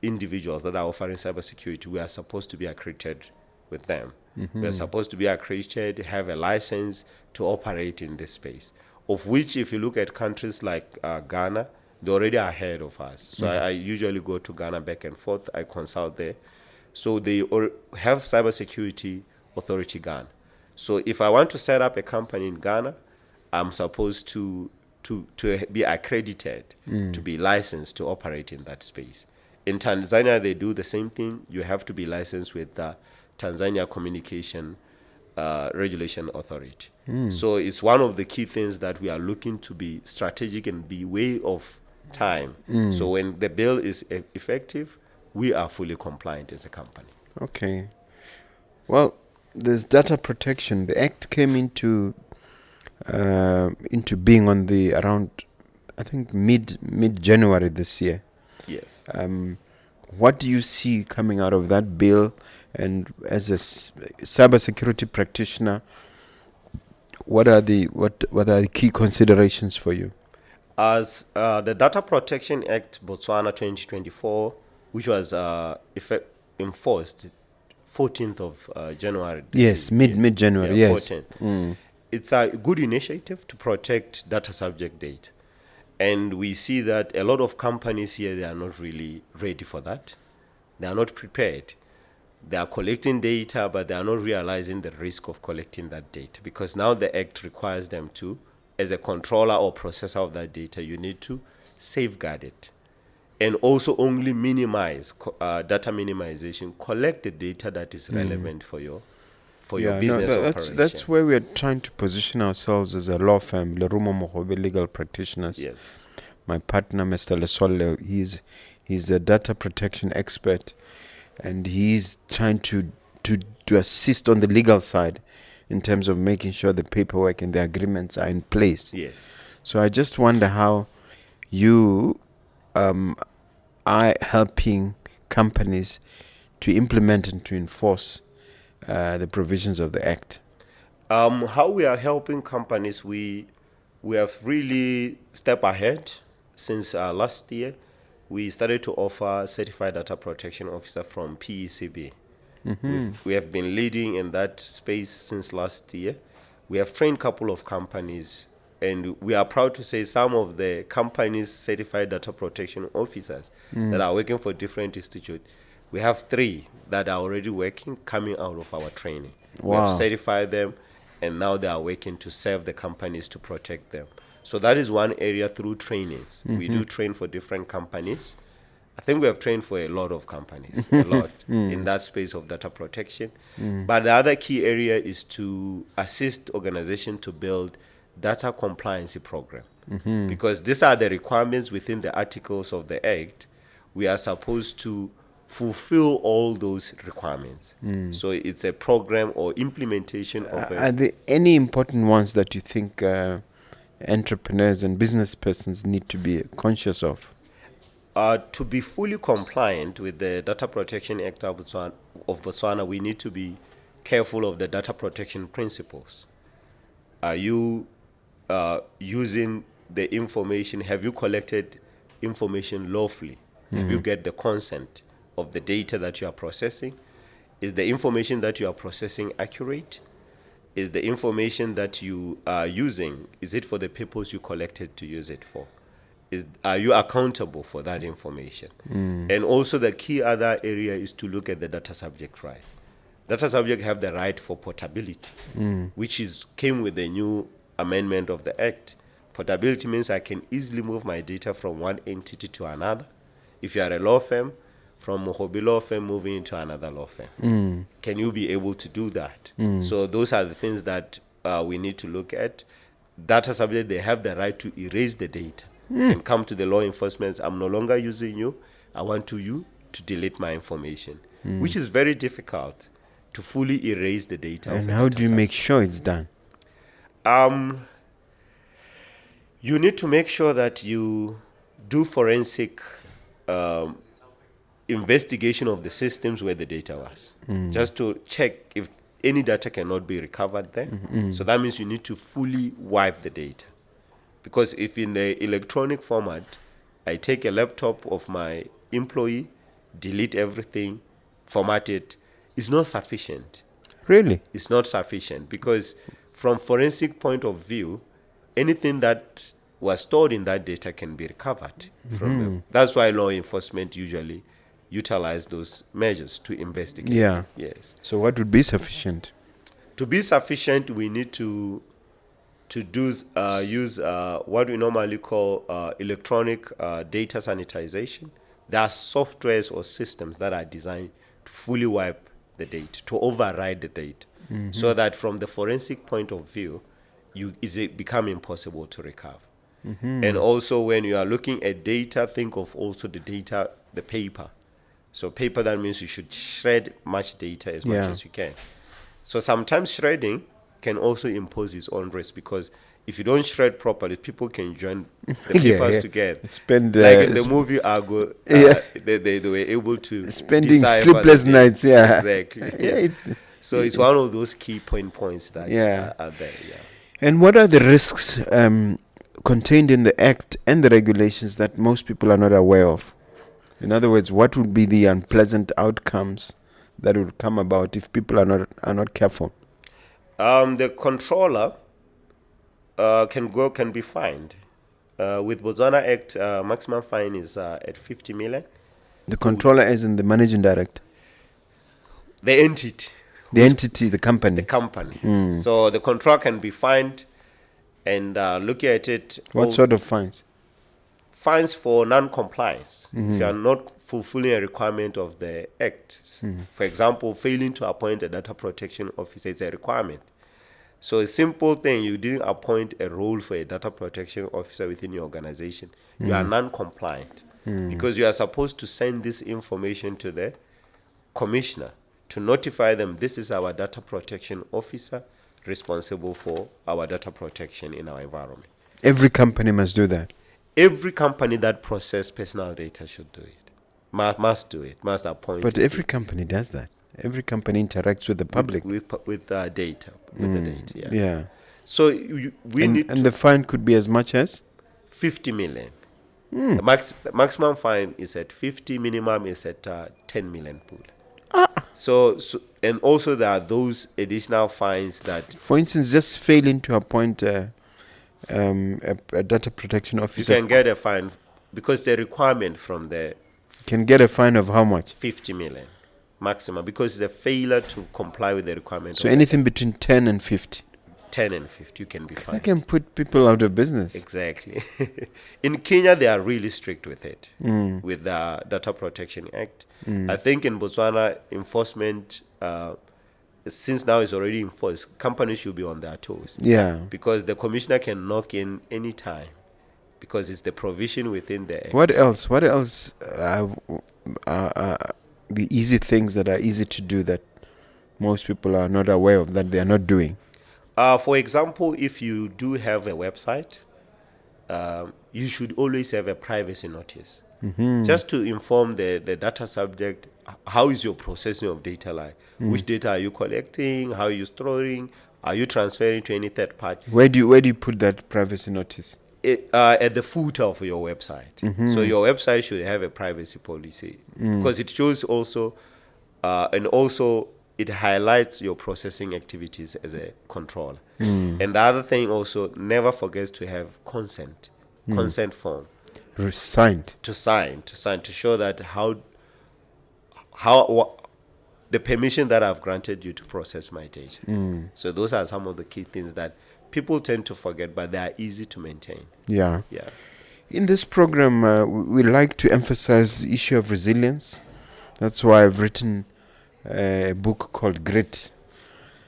individuals that are offering cybersecurity, we are supposed to be accredited with them. We are supposed to be accredited, have a license to operate in this space, of which if you look at countries like Ghana, they're already ahead of us. So I usually go to Ghana back and forth. I consult there. So they have Cybersecurity Authority Ghana. So if I want to set up a company in Ghana, I'm supposed to be accredited, to be licensed to operate in that space. In Tanzania, they do the same thing. You have to be licensed with the Tanzania Communication Regulation Authority. So it's one of the key things that we are looking to be strategic and be way of time. So when the bill is effective, we are fully compliant as a company. Okay. Well, there's data protection. The Act came into being on the around, I think, mid January this year. Yes. What do you see coming out of that bill? And as a cybersecurity practitioner, what are the key considerations for you? As the Data Protection Act Botswana 2024, which was enforced 14th of January. Yes, mid January. Yeah, Yes. 14th. It's a good initiative to protect data subject data. And we see that a lot of companies here, they are not really ready for that. They are not prepared. They are collecting data, but they are not realizing the risk of collecting that data, because now the Act requires them to, as a controller or processor of that data, you need to safeguard it. And also only minimize, data minimization, collect the data that is relevant for your business operation. That's where we are trying to position ourselves as a law firm, Lerumo Mogobe Legal Practitioners. Yes. My partner, Mr. Lesole, he's a data protection expert, and he's trying to assist on the legal side in terms of making sure the paperwork and the agreements are in place. Yes. So I just wonder how you are helping companies to implement and to enforce the provisions of the Act. How we are helping companies, we have really stepped ahead since last year. We started to offer certified data protection officer from PECB. We have been leading in that space since last year. We have trained a couple of companies, and we are proud to say some of the companies' certified data protection officers that are working for different institutes, we have 3 that are already working, coming out of our training. Wow. We have certified them, and now they are working to serve the companies to protect them. So that is one area through trainings. We do train for different companies. I think we have trained for a lot of companies, a lot in that space of data protection. But the other key area is to assist organizations to build data compliance program. Because these are the requirements within the articles of the Act. We are supposed to fulfill all those requirements. So it's a program or implementation of Are there any important ones that you think entrepreneurs and business persons need to be conscious of? To be fully compliant with the Data Protection Act of Botswana, we need to be careful of the data protection principles. Are you using the information? Have you collected information lawfully? Have you get the consent of the data that you are processing? Is the information that you are processing accurate? Is the information that you are using, is it for the purpose you collected to use it for? Are you accountable for that information? And also the key other area is to look at the data subject right. Data subject have the right for portability, which came with the new amendment of the Act. Portability means I can easily move my data from one entity to another. If you are a law firm, from Mogobe law firm moving into another law firm, can you be able to do that? So those are the things that we need to look at. Data subject, they have the right to erase the data. Can come to the law enforcement, I'm no longer using you, I want you to delete my information, which is very difficult to fully erase the data. And how do you make sure it's done? You need to make sure that you do forensic investigation of the systems where the data was, just to check if any data cannot be recovered there. So that means you need to fully wipe the data. Because if in the electronic format, I take a laptop of my employee, delete everything, format it, it's not sufficient. Really? It's not sufficient, because from forensic point of view, anything that was stored in that data can be recovered. That's why law enforcement usually utilize those measures to investigate. Yeah. Yes. So what would be sufficient? To be sufficient, we need to use what we normally call electronic data sanitization. There are softwares or systems that are designed to fully wipe the data, to override the data, so that from the forensic point of view, it become impossible to recover. And also when you are looking at data, think of also the data, the paper. So paper, that means you should shred much data as much Yeah. as you can. So sometimes shredding can also impose its own risk, because if you don't shred properly, people can join the Yeah, papers yeah. together. Spend, Like in the sp- movie Argo, Yeah. they were able to Spending decipher sleepless the data. nights, yeah. Exactly. Yeah, So it's one of those key points that Yeah. are there. Yeah. And what are the risks contained in the Act and the regulations that most people are not aware of? In other words, what would be the unpleasant outcomes that would come about if people are not careful? The controller can be fined. With Botswana Act, maximum fine is at 50 million. The controller as in the managing director, The entity, the entity, the company. the company. So the controller can be fined, and looking at it, What sort of fines? fines for non-compliance. If you are not fulfilling a requirement of the Act, for example, failing to appoint a data protection officer is a requirement. So a simple thing, you didn't appoint a role for a data protection officer within your organization. You are non-compliant because you are supposed to send this information to the commissioner to notify them this is our data protection officer responsible for our data protection in our environment. Every company must do that. Every company that processes personal data should do it. Must do it. Must appoint. But every company does that. Every company interacts with the public. with data, with the data. Yeah. Yeah. So we need And the fine could be as much as? 50 million. The maximum fine is at 50, minimum is at 10 million pool. So and also there are those additional fines that For instance, just failing to appoint a data protection you officer can get a fine, because the requirement from the can get a fine of how much? 50 million maximum, because it's a failure to comply with the requirement. So of anything between 10 and 50. 10 and 50, you can be That fined. can put people out of business. Exactly. In Kenya, they are really strict with it, with the Data Protection Act. I think in Botswana, enforcement, since now it's already enforced, companies should be on their toes. Yeah. Because the commissioner can knock in any time, because it's the provision within the act. What else? What else are the easy things that are easy to do that most people are not aware of, that they are not doing? For example, if you do have a website, you should always have a privacy notice. Just to inform the data subject, how is your processing of data like? Which data are you collecting? How are you storing? Are you transferring to any third party? Where do you put that privacy notice? At the footer of your website. So your website should have a privacy policy, because it shows also, and also it highlights your processing activities as a controller. And the other thing also, never forget to have consent form Signed. to sign to show that the permission that I've granted you to process my data. So those are some of the key things that people tend to forget, but they are easy to maintain. Yeah. Yeah. In this program, we like to emphasize the issue of resilience. That's why I've written a book called Grit.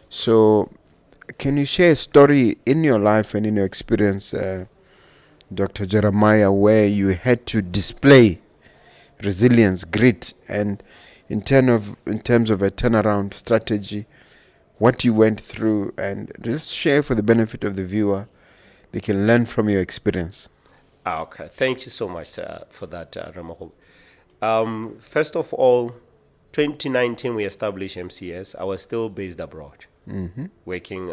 So, can you share a story in your life and in your experience, Dr. Jeremiah, where you had to display resilience, grit, and in terms of a turnaround strategy, what you went through, and just share for the benefit of the viewer. They can learn from your experience. Okay. Thank you so much for that, Ramaho. First of all, 2019 we established MCS. I was still based abroad, working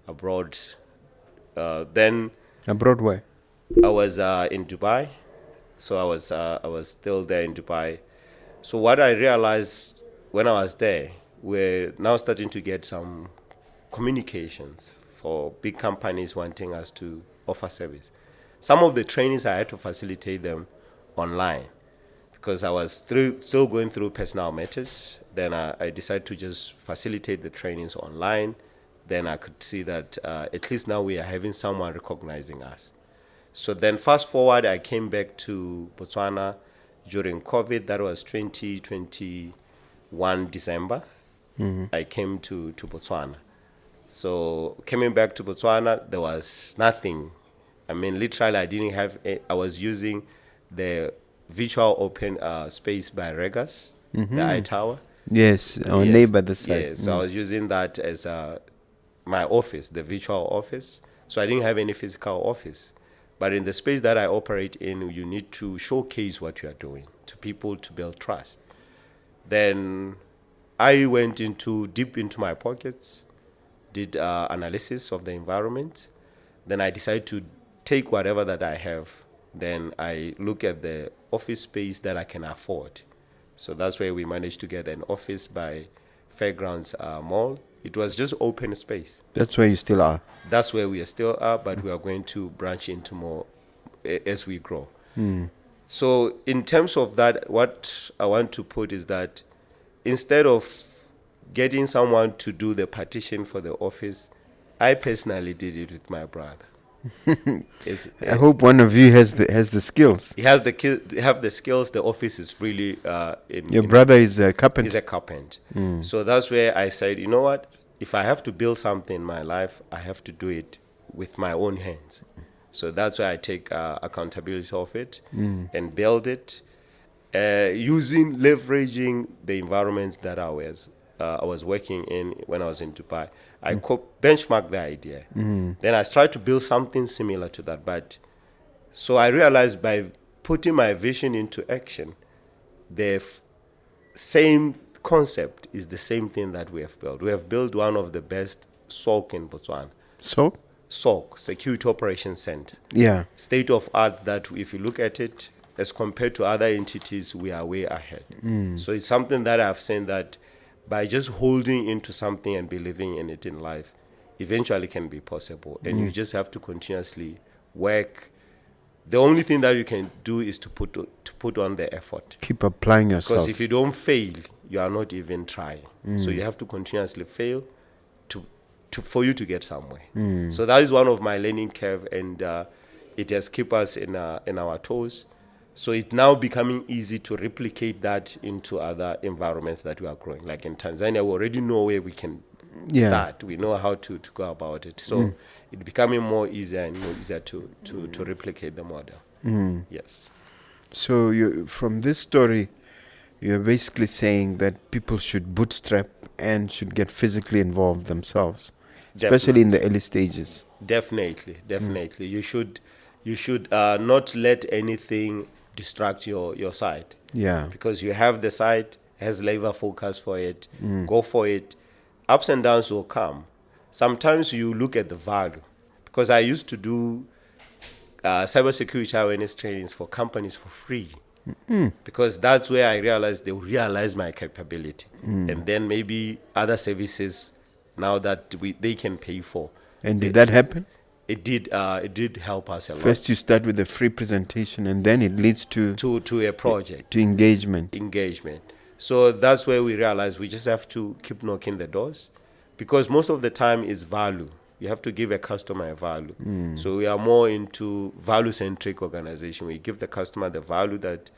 abroad. Then Abroad where? I was in Dubai, so I was still there in Dubai. So what I realized when I was there, we're now starting to get some communications for big companies wanting us to offer service. Some of the trainings I had to facilitate them online, because I was still going through personal matters. Then I decided to just facilitate the trainings online. Then I could see that at least now we are having someone recognizing us. So then fast forward, I came back to Botswana during COVID. That was 2021 December. I came to Botswana. So coming back to Botswana, there was nothing. I mean, literally, I didn't have. I was using the virtual open space by Regas, the I Tower. Yes, our Yes, neighbor this side. yes. So I was using that as my office, the virtual office. So I didn't have any physical office. But in the space that I operate in, you need to showcase what you are doing to people to build trust. Then I went deep into my pockets, did analysis of the environment. Then I decided to take whatever that I have. Then I look at the office space that I can afford. So that's where we managed to get an office by Fairgrounds Mall. It was just open space. That's where you still are. That's where we still are, but we are going to branch into more as we grow. So in terms of that, what I want to put is that instead of getting someone to do the partition for the office, I personally did it with my brother. I hope one of you has the skills. He has have the skills. The office is really Your brother is a carpenter. He's a carpenter. So that's where I said, you know what? If I have to build something in my life, I have to do it with my own hands. So that's why I take accountability of it and build it, leveraging the environments that I was working in when I was in Dubai. I benchmarked the idea. Then I tried to build something similar to that. So I realized by putting my vision into action, the same concept is the same thing that we have built. We have built one of the best SOC in Botswana. SOC, Security Operations Center. Yeah. State of art that if you look at it, as compared to other entities, we are way ahead. So it's something that I've seen that by just holding into something and believing in it in life, eventually can be possible. And you just have to continuously work. The only thing that you can do is to put on the effort. Keep applying yourself. Because if you don't fail, you are not even trying. So you have to continuously fail for you to get somewhere. So that is one of my learning curve, and it has kept us in our toes. So it's now becoming easy to replicate that into other environments that we are growing. Like in Tanzania, we already know where we can start. We know how to go about it. So it's becoming more easier and more easier to replicate the model. Yes. So from this story, you're basically saying that people should bootstrap and should get physically involved themselves, especially in the early stages. Definitely. You should not let anything distract your site. Yeah. Because you have the site, has labor focus for it, go for it. Ups and downs will come. Sometimes you look at the value. Because I used to do cybersecurity awareness trainings for companies for free. Because that's where I realized they will realize my capability. And then maybe other services now that they can pay for. And did that happen? It did help us a lot. First you start with a free presentation and then it leads to a project. To engagement. So that's where we realize we just have to keep knocking the doors, because most of the time is value. You have to give a customer a value. So we are more into value-centric organization. We give the customer the value that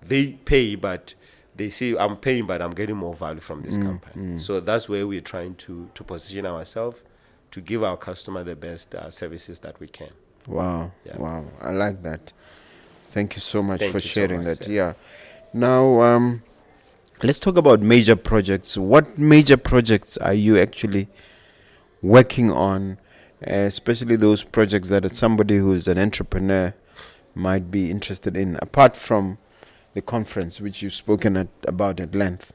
they pay, but they say, I'm paying, but I'm getting more value from this company. So that's where we're trying to position ourselves to give our customer the best services that we can. Wow. Yeah. Wow. I like that. Thank you so much for sharing that. Sir. Yeah. Now, let's talk about major projects. What major projects are you actually working on, especially those projects that somebody who is an entrepreneur might be interested in, apart from the conference, which you've spoken about at length?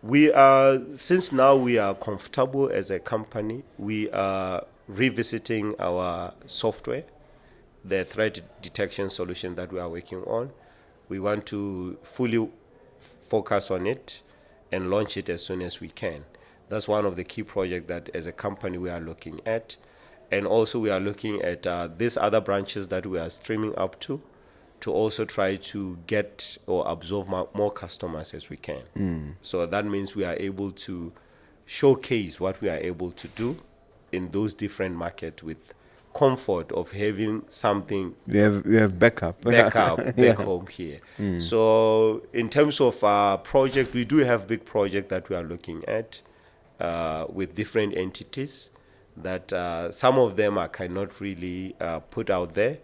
Since now we are comfortable as a company, we are revisiting our software, the threat detection solution that we are working on. We want to fully focus on it and launch it as soon as we can. That's one of the key projects that as a company we are looking at. And also we are looking at these other branches that we are streaming up to also try to get or absorb more customers as we can. So that means we are able to showcase what we are able to do in those different markets with comfort of having something. We have backup back home here. So in terms of our project, we do have big project that we are looking at with different entities that some of them I cannot really put out there.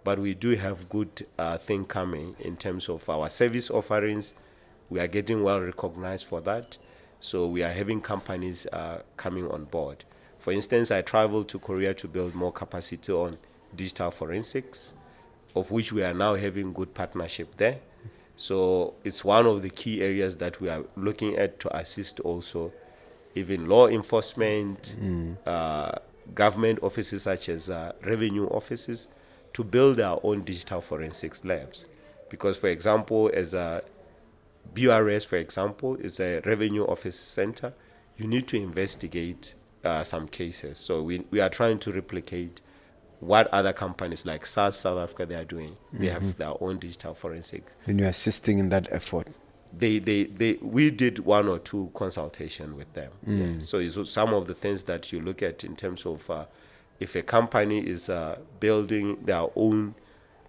but we do have good thing coming in terms of our service offerings. We are getting well recognized for that. So we are having companies coming on board. For instance, I traveled to Korea to build more capacity on digital forensics, of which we are now having good partnership there. So it's one of the key areas that we are looking at to assist also even law enforcement, government offices such as revenue offices, to build our own digital forensics labs. Because, for example, as a BRS, for example, is a revenue office center, you need to investigate some cases. So we are trying to replicate what other companies like SARS South Africa they are doing. They have their own digital forensic. And you're assisting in that effort. We did 1 or 2 consultation with them. Yeah. So it's some of the things that you look at in terms of if a company is building their own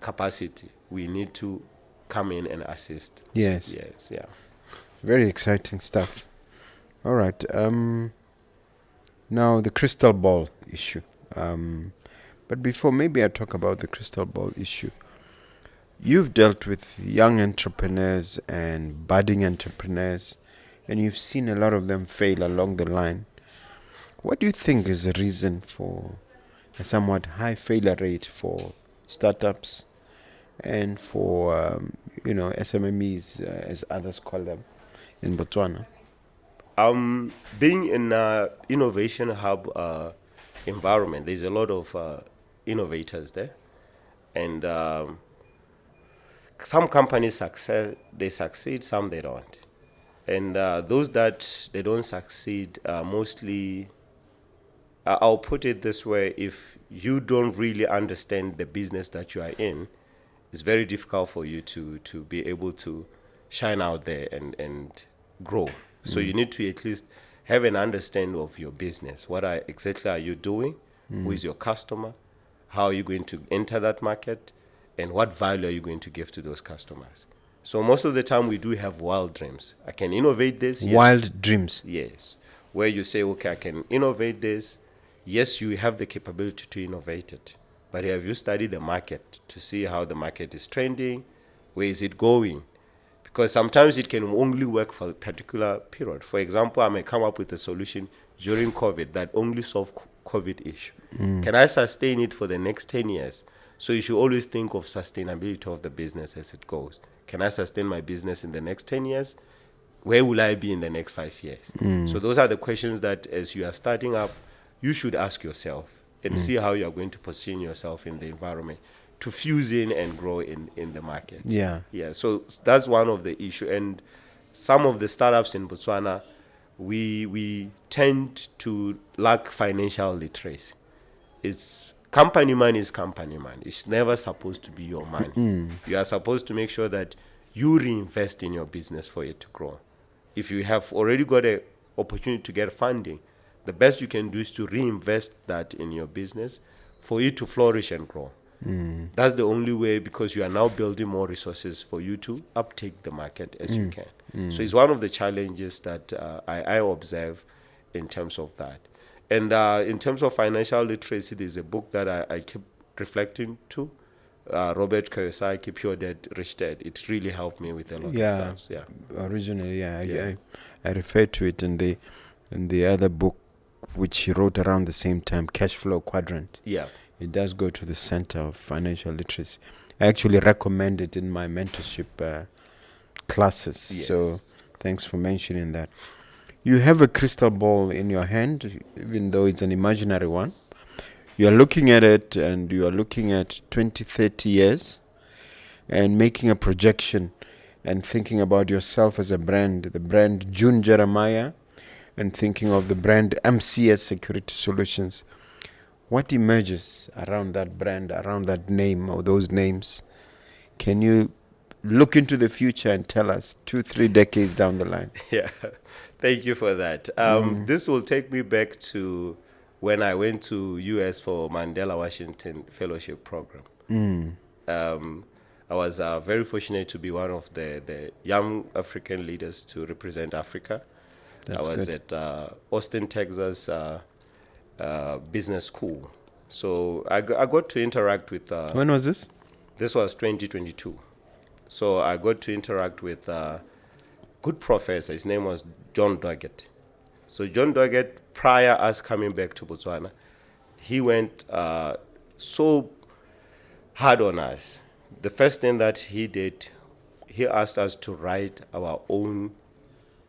capacity, we need to come in and assist. Yes. Yes. Yeah. Very exciting stuff. All right. Now the crystal ball issue. But before maybe I talk about the crystal ball issue, you've dealt with young entrepreneurs and budding entrepreneurs, and you've seen a lot of them fail along the line. What do you think is the reason for a somewhat high failure rate for startups and for SMMEs, as others call them, in Botswana? Being in an innovation hub environment, there's a lot of innovators there, and some companies succeed, some they don't. And those that they don't succeed, mostly, I'll put it this way: if you don't really understand the business that you are in, it's very difficult for you to be able to shine out there and grow. So you need to at least have an understanding of your business. Exactly are you doing? Who is your customer? How are you going to enter that market? And what value are you going to give to those customers? So most of the time we do have wild dreams. I can innovate this. Yes. Wild dreams. Yes. Where you say, okay, I can innovate this. Yes, you have the capability to innovate it. But have you studied the market to see how the market is trending? Where is it going? Because sometimes it can only work for a particular period. For example, I may come up with a solution during COVID that only solves COVID issue. Can I sustain it for the next 10 years? So you should always think of sustainability of the business as it goes. Can I sustain my business in the next 10 years? Where will I be in the next 5 years? So those are the questions that as you are starting up, you should ask yourself and see how you are going to position yourself in the environment to fuse in and grow in the market. Yeah. Yeah. So that's one of the issue. And some of the startups in Botswana, we tend to lack financial literacy. It's company money is company money. It's never supposed to be your money. You are supposed to make sure that you reinvest in your business for it to grow. If you have already got an opportunity to get funding, the best you can do is to reinvest that in your business for it to flourish and grow. That's the only way, because you are now building more resources for you to uptake the market as you can. So it's one of the challenges that I observe in terms of that. And in terms of financial literacy, there's a book that I keep reflecting to, Robert Kiyosaki, Pure Dad, Rich Dad. It really helped me with a lot of things. Yeah. Originally, I referred to it in the other book, which he wrote around the same time, Cash Flow Quadrant. Yeah. It does go to the center of financial literacy. I actually recommend it in my mentorship classes. Yes. So thanks for mentioning that. You have a crystal ball in your hand, even though it's an imaginary one. You are looking at it, and you are looking at 20, 30 years and making a projection and thinking about yourself as a brand, the brand June Jeremiah, and thinking of the brand MCS Security Solutions. What emerges around that brand, around that name or those names? Can you look into the future and tell us 2-3 decades down the line? Yeah, thank you for that. This will take me back to when I went to US for Mandela Washington Fellowship Program. I was very fortunate to be one of the young African leaders to represent Africa. That's I was good. at Austin, Texas business school. So I got to interact with... When was this? This was 2022. So I got to interact with a good professor. His name was John Doggett. So John Doggett, prior us coming back to Botswana, he went so hard on us. The first thing that he did, he asked us to write our own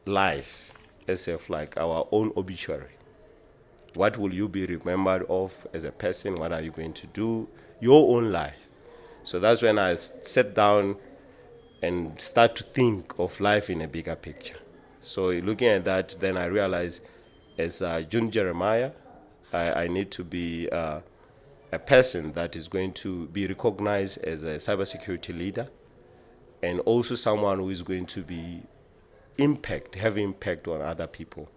life, as if like our own obituary. What will you be remembered of as a person? What are you going to do? Your own life. So that's when I sat down and start to think of life in a bigger picture. So looking at that, then I realized as June Jeremiah, I need to be a person that is going to be recognized as a cybersecurity leader, and also someone who is going to be have impact on other people.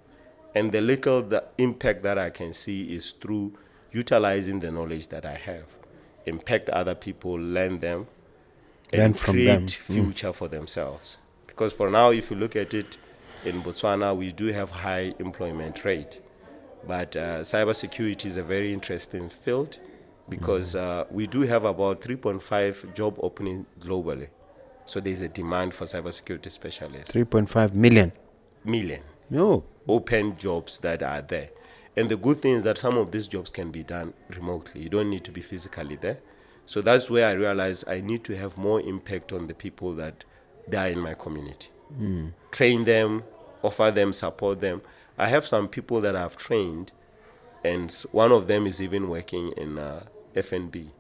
And the impact that I can see is through utilizing the knowledge that I have, impact other people, learn them, and create future for themselves. Because for now, if you look at it, in Botswana, we do have high employment rate. But cybersecurity is a very interesting field because we do have about 3.5 job openings globally. So there's a demand for cybersecurity specialists. 3.5 million? Million. No. Open jobs that are there. And the good thing is that some of these jobs can be done remotely. You don't need to be physically there. So that's where I realized I need to have more impact on the people that they are in my community. Train them, offer them, support them. I have some people that I've trained, and one of them is even working in F&B.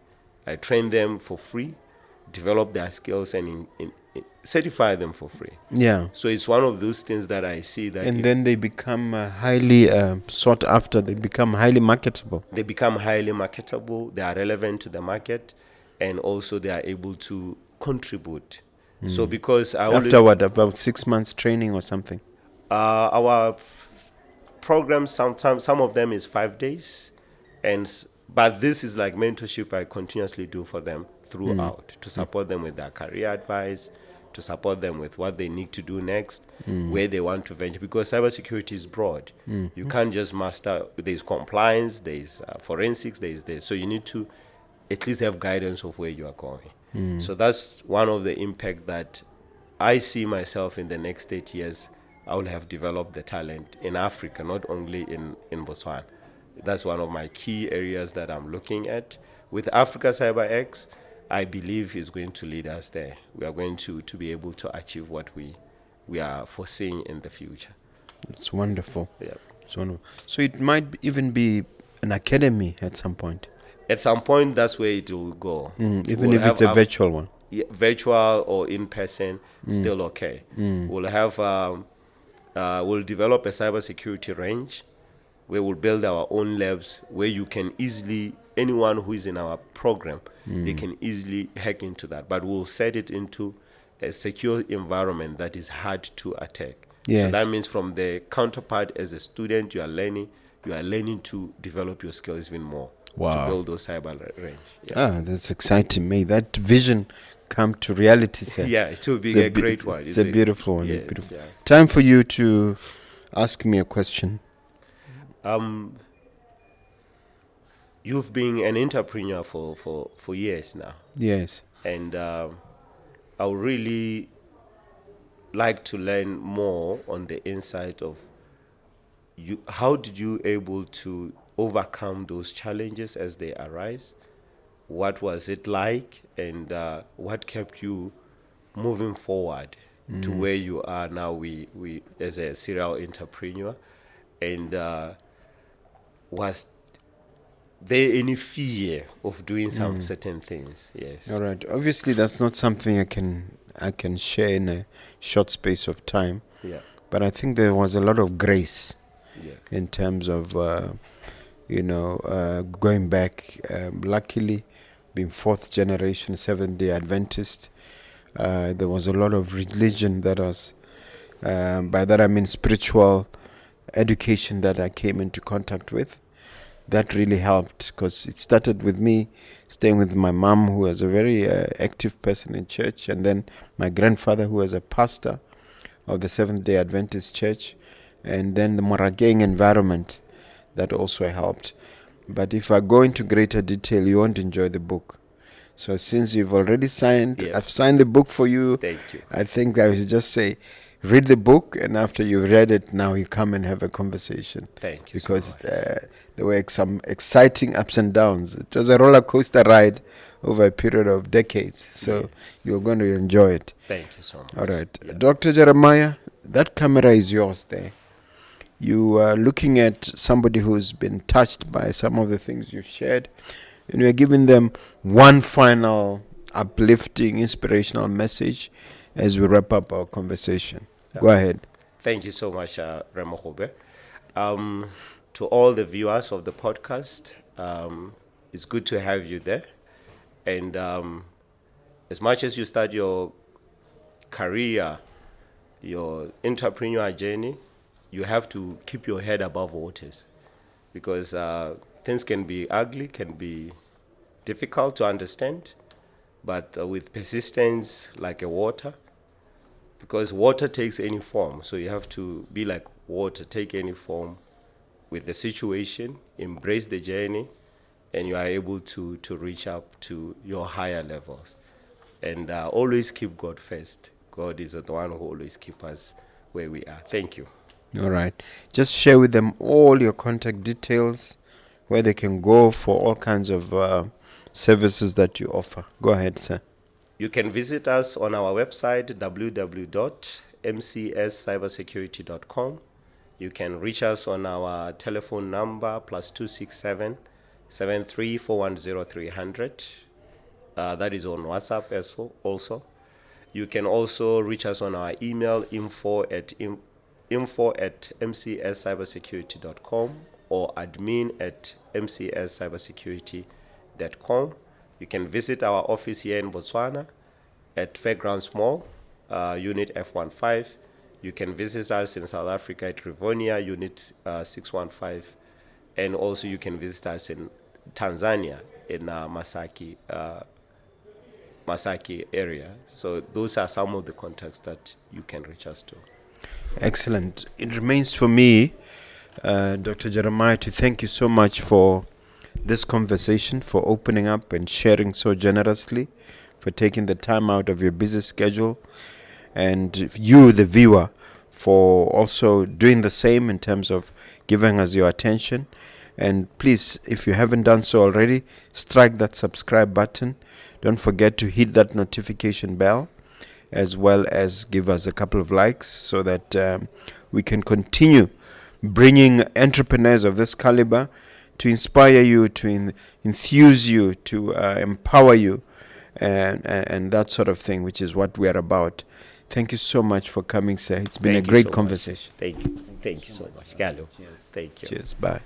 I train them for free, develop their skills, and certify them for free. Yeah. So it's one of those things that I see that... And then they become highly sought after. They become highly marketable. They become highly marketable. They are relevant to the market, and also they are able to contribute. So because After what, about 6 months training or something? Our programs, sometimes some of them is 5 days, but this is like mentorship I continuously do for them throughout, to support them with their career advice, to support them with what they need to do next, where they want to venture, because cybersecurity is broad. You can't just master. There's compliance, there's forensics, there's this. So you need to at least have guidance of where you are going. So that's one of the impact that I see myself in the next 8 years. I will have developed the talent in Africa, not only in Botswana. That's one of my key areas that I'm looking at. With Africa CyberX, I believe is going to lead us there. We are going to be able to achieve what we are foreseeing in the future. It's wonderful. Yeah. It's wonderful. So it might even be an academy at some point. At some point, that's where it will go. Even if it's a virtual one. Yeah, virtual or in person, still okay. We'll have... we'll develop a cybersecurity range where we'll build our own labs where you can easily, anyone who is in our program, they can easily hack into that. But we'll set it into a secure environment that is hard to attack. Yes. So that means from the counterpart as a student, you are learning to develop your skills even more. Wow. To build those cyber range. Yeah. That's exciting. May that vision come to reality, sir. Yeah, it will be a great one. It's a beautiful one. Yes, Beautiful. yeah. Time for you to ask me a question. You've been an entrepreneur for years now. Yes. And I would really like to learn more on the insight of you. How did you able to overcome those challenges as they arise? What was it like, and what kept you moving forward to where you are now? We as a serial entrepreneur, and was there any fear of doing some certain things? Yes. All right. Obviously, that's not something I can share in a short space of time. Yeah. But I think there was a lot of grace Yeah. in terms of going back. Luckily, being fourth generation Seventh-day Adventist, there was a lot of religion that was, by that I mean spiritual education that I came into contact with. That really helped, because it started with me staying with my mom, who was a very active person in church, and then my grandfather, who was a pastor of the Seventh-day Adventist Church, and then the Morageng environment that also helped. But if I go into greater detail, you won't enjoy the book. So since you've already signed, Yeah. I've signed the book for you. Thank you. I think I should just say, read the book, and after you've read it, now you come and have a conversation. Thank you Because so much. there were some exciting ups and downs. It was a roller coaster ride over a period of decades. So you're going to enjoy it. Thank you so much. All right. Yeah. Dr. Jeremiah, that camera is yours there. You are looking at somebody who's been touched by some of the things you've shared, and we're giving them one final uplifting, inspirational message as we wrap up our conversation. Go ahead. Thank you so much, Mogobe. To all the viewers of the podcast, it's good to have you there. And as much as you start your career, your entrepreneur journey, you have to keep your head above waters, because things can be ugly, can be difficult to understand, but with persistence, like a water, because water takes any form, so you have to be like water, take any form with the situation, embrace the journey, and you are able to reach up to your higher levels. And always keep God first. God is the one who always keeps us where we are. Thank you. All right. Just share with them all your contact details, where they can go for all kinds of services that you offer. Go ahead, sir. You can visit us on our website, www.mcscybersecurity.com. You can reach us on our telephone number, +267 73410300. That is on WhatsApp also. You can also reach us on our email, info@mcscybersecurity.com or admin@mcscybersecurity.com. You can visit our office here in Botswana at Fairgrounds Mall, Unit F15. You can visit us in South Africa at Rivonia, Unit 615. And also you can visit us in Tanzania in Masaki area. So those are some of the contacts that you can reach us to. Excellent. It remains for me, Dr. Jeremiah, to thank you so much for this conversation, for opening up and sharing so generously, for taking the time out of your busy schedule, and you, the viewer, for also doing the same in terms of giving us your attention. And please, if you haven't done so already, strike that subscribe button. Don't forget to hit that notification bell, as well as give us a couple of likes, so that we can continue bringing entrepreneurs of this caliber to inspire you, to enthuse you, to empower you, and that sort of thing, which is what we are about. Thank you so much for coming, sir. It's been a great conversation. Thank you. Thank you so much, Gallo. Thank you. Cheers. Bye.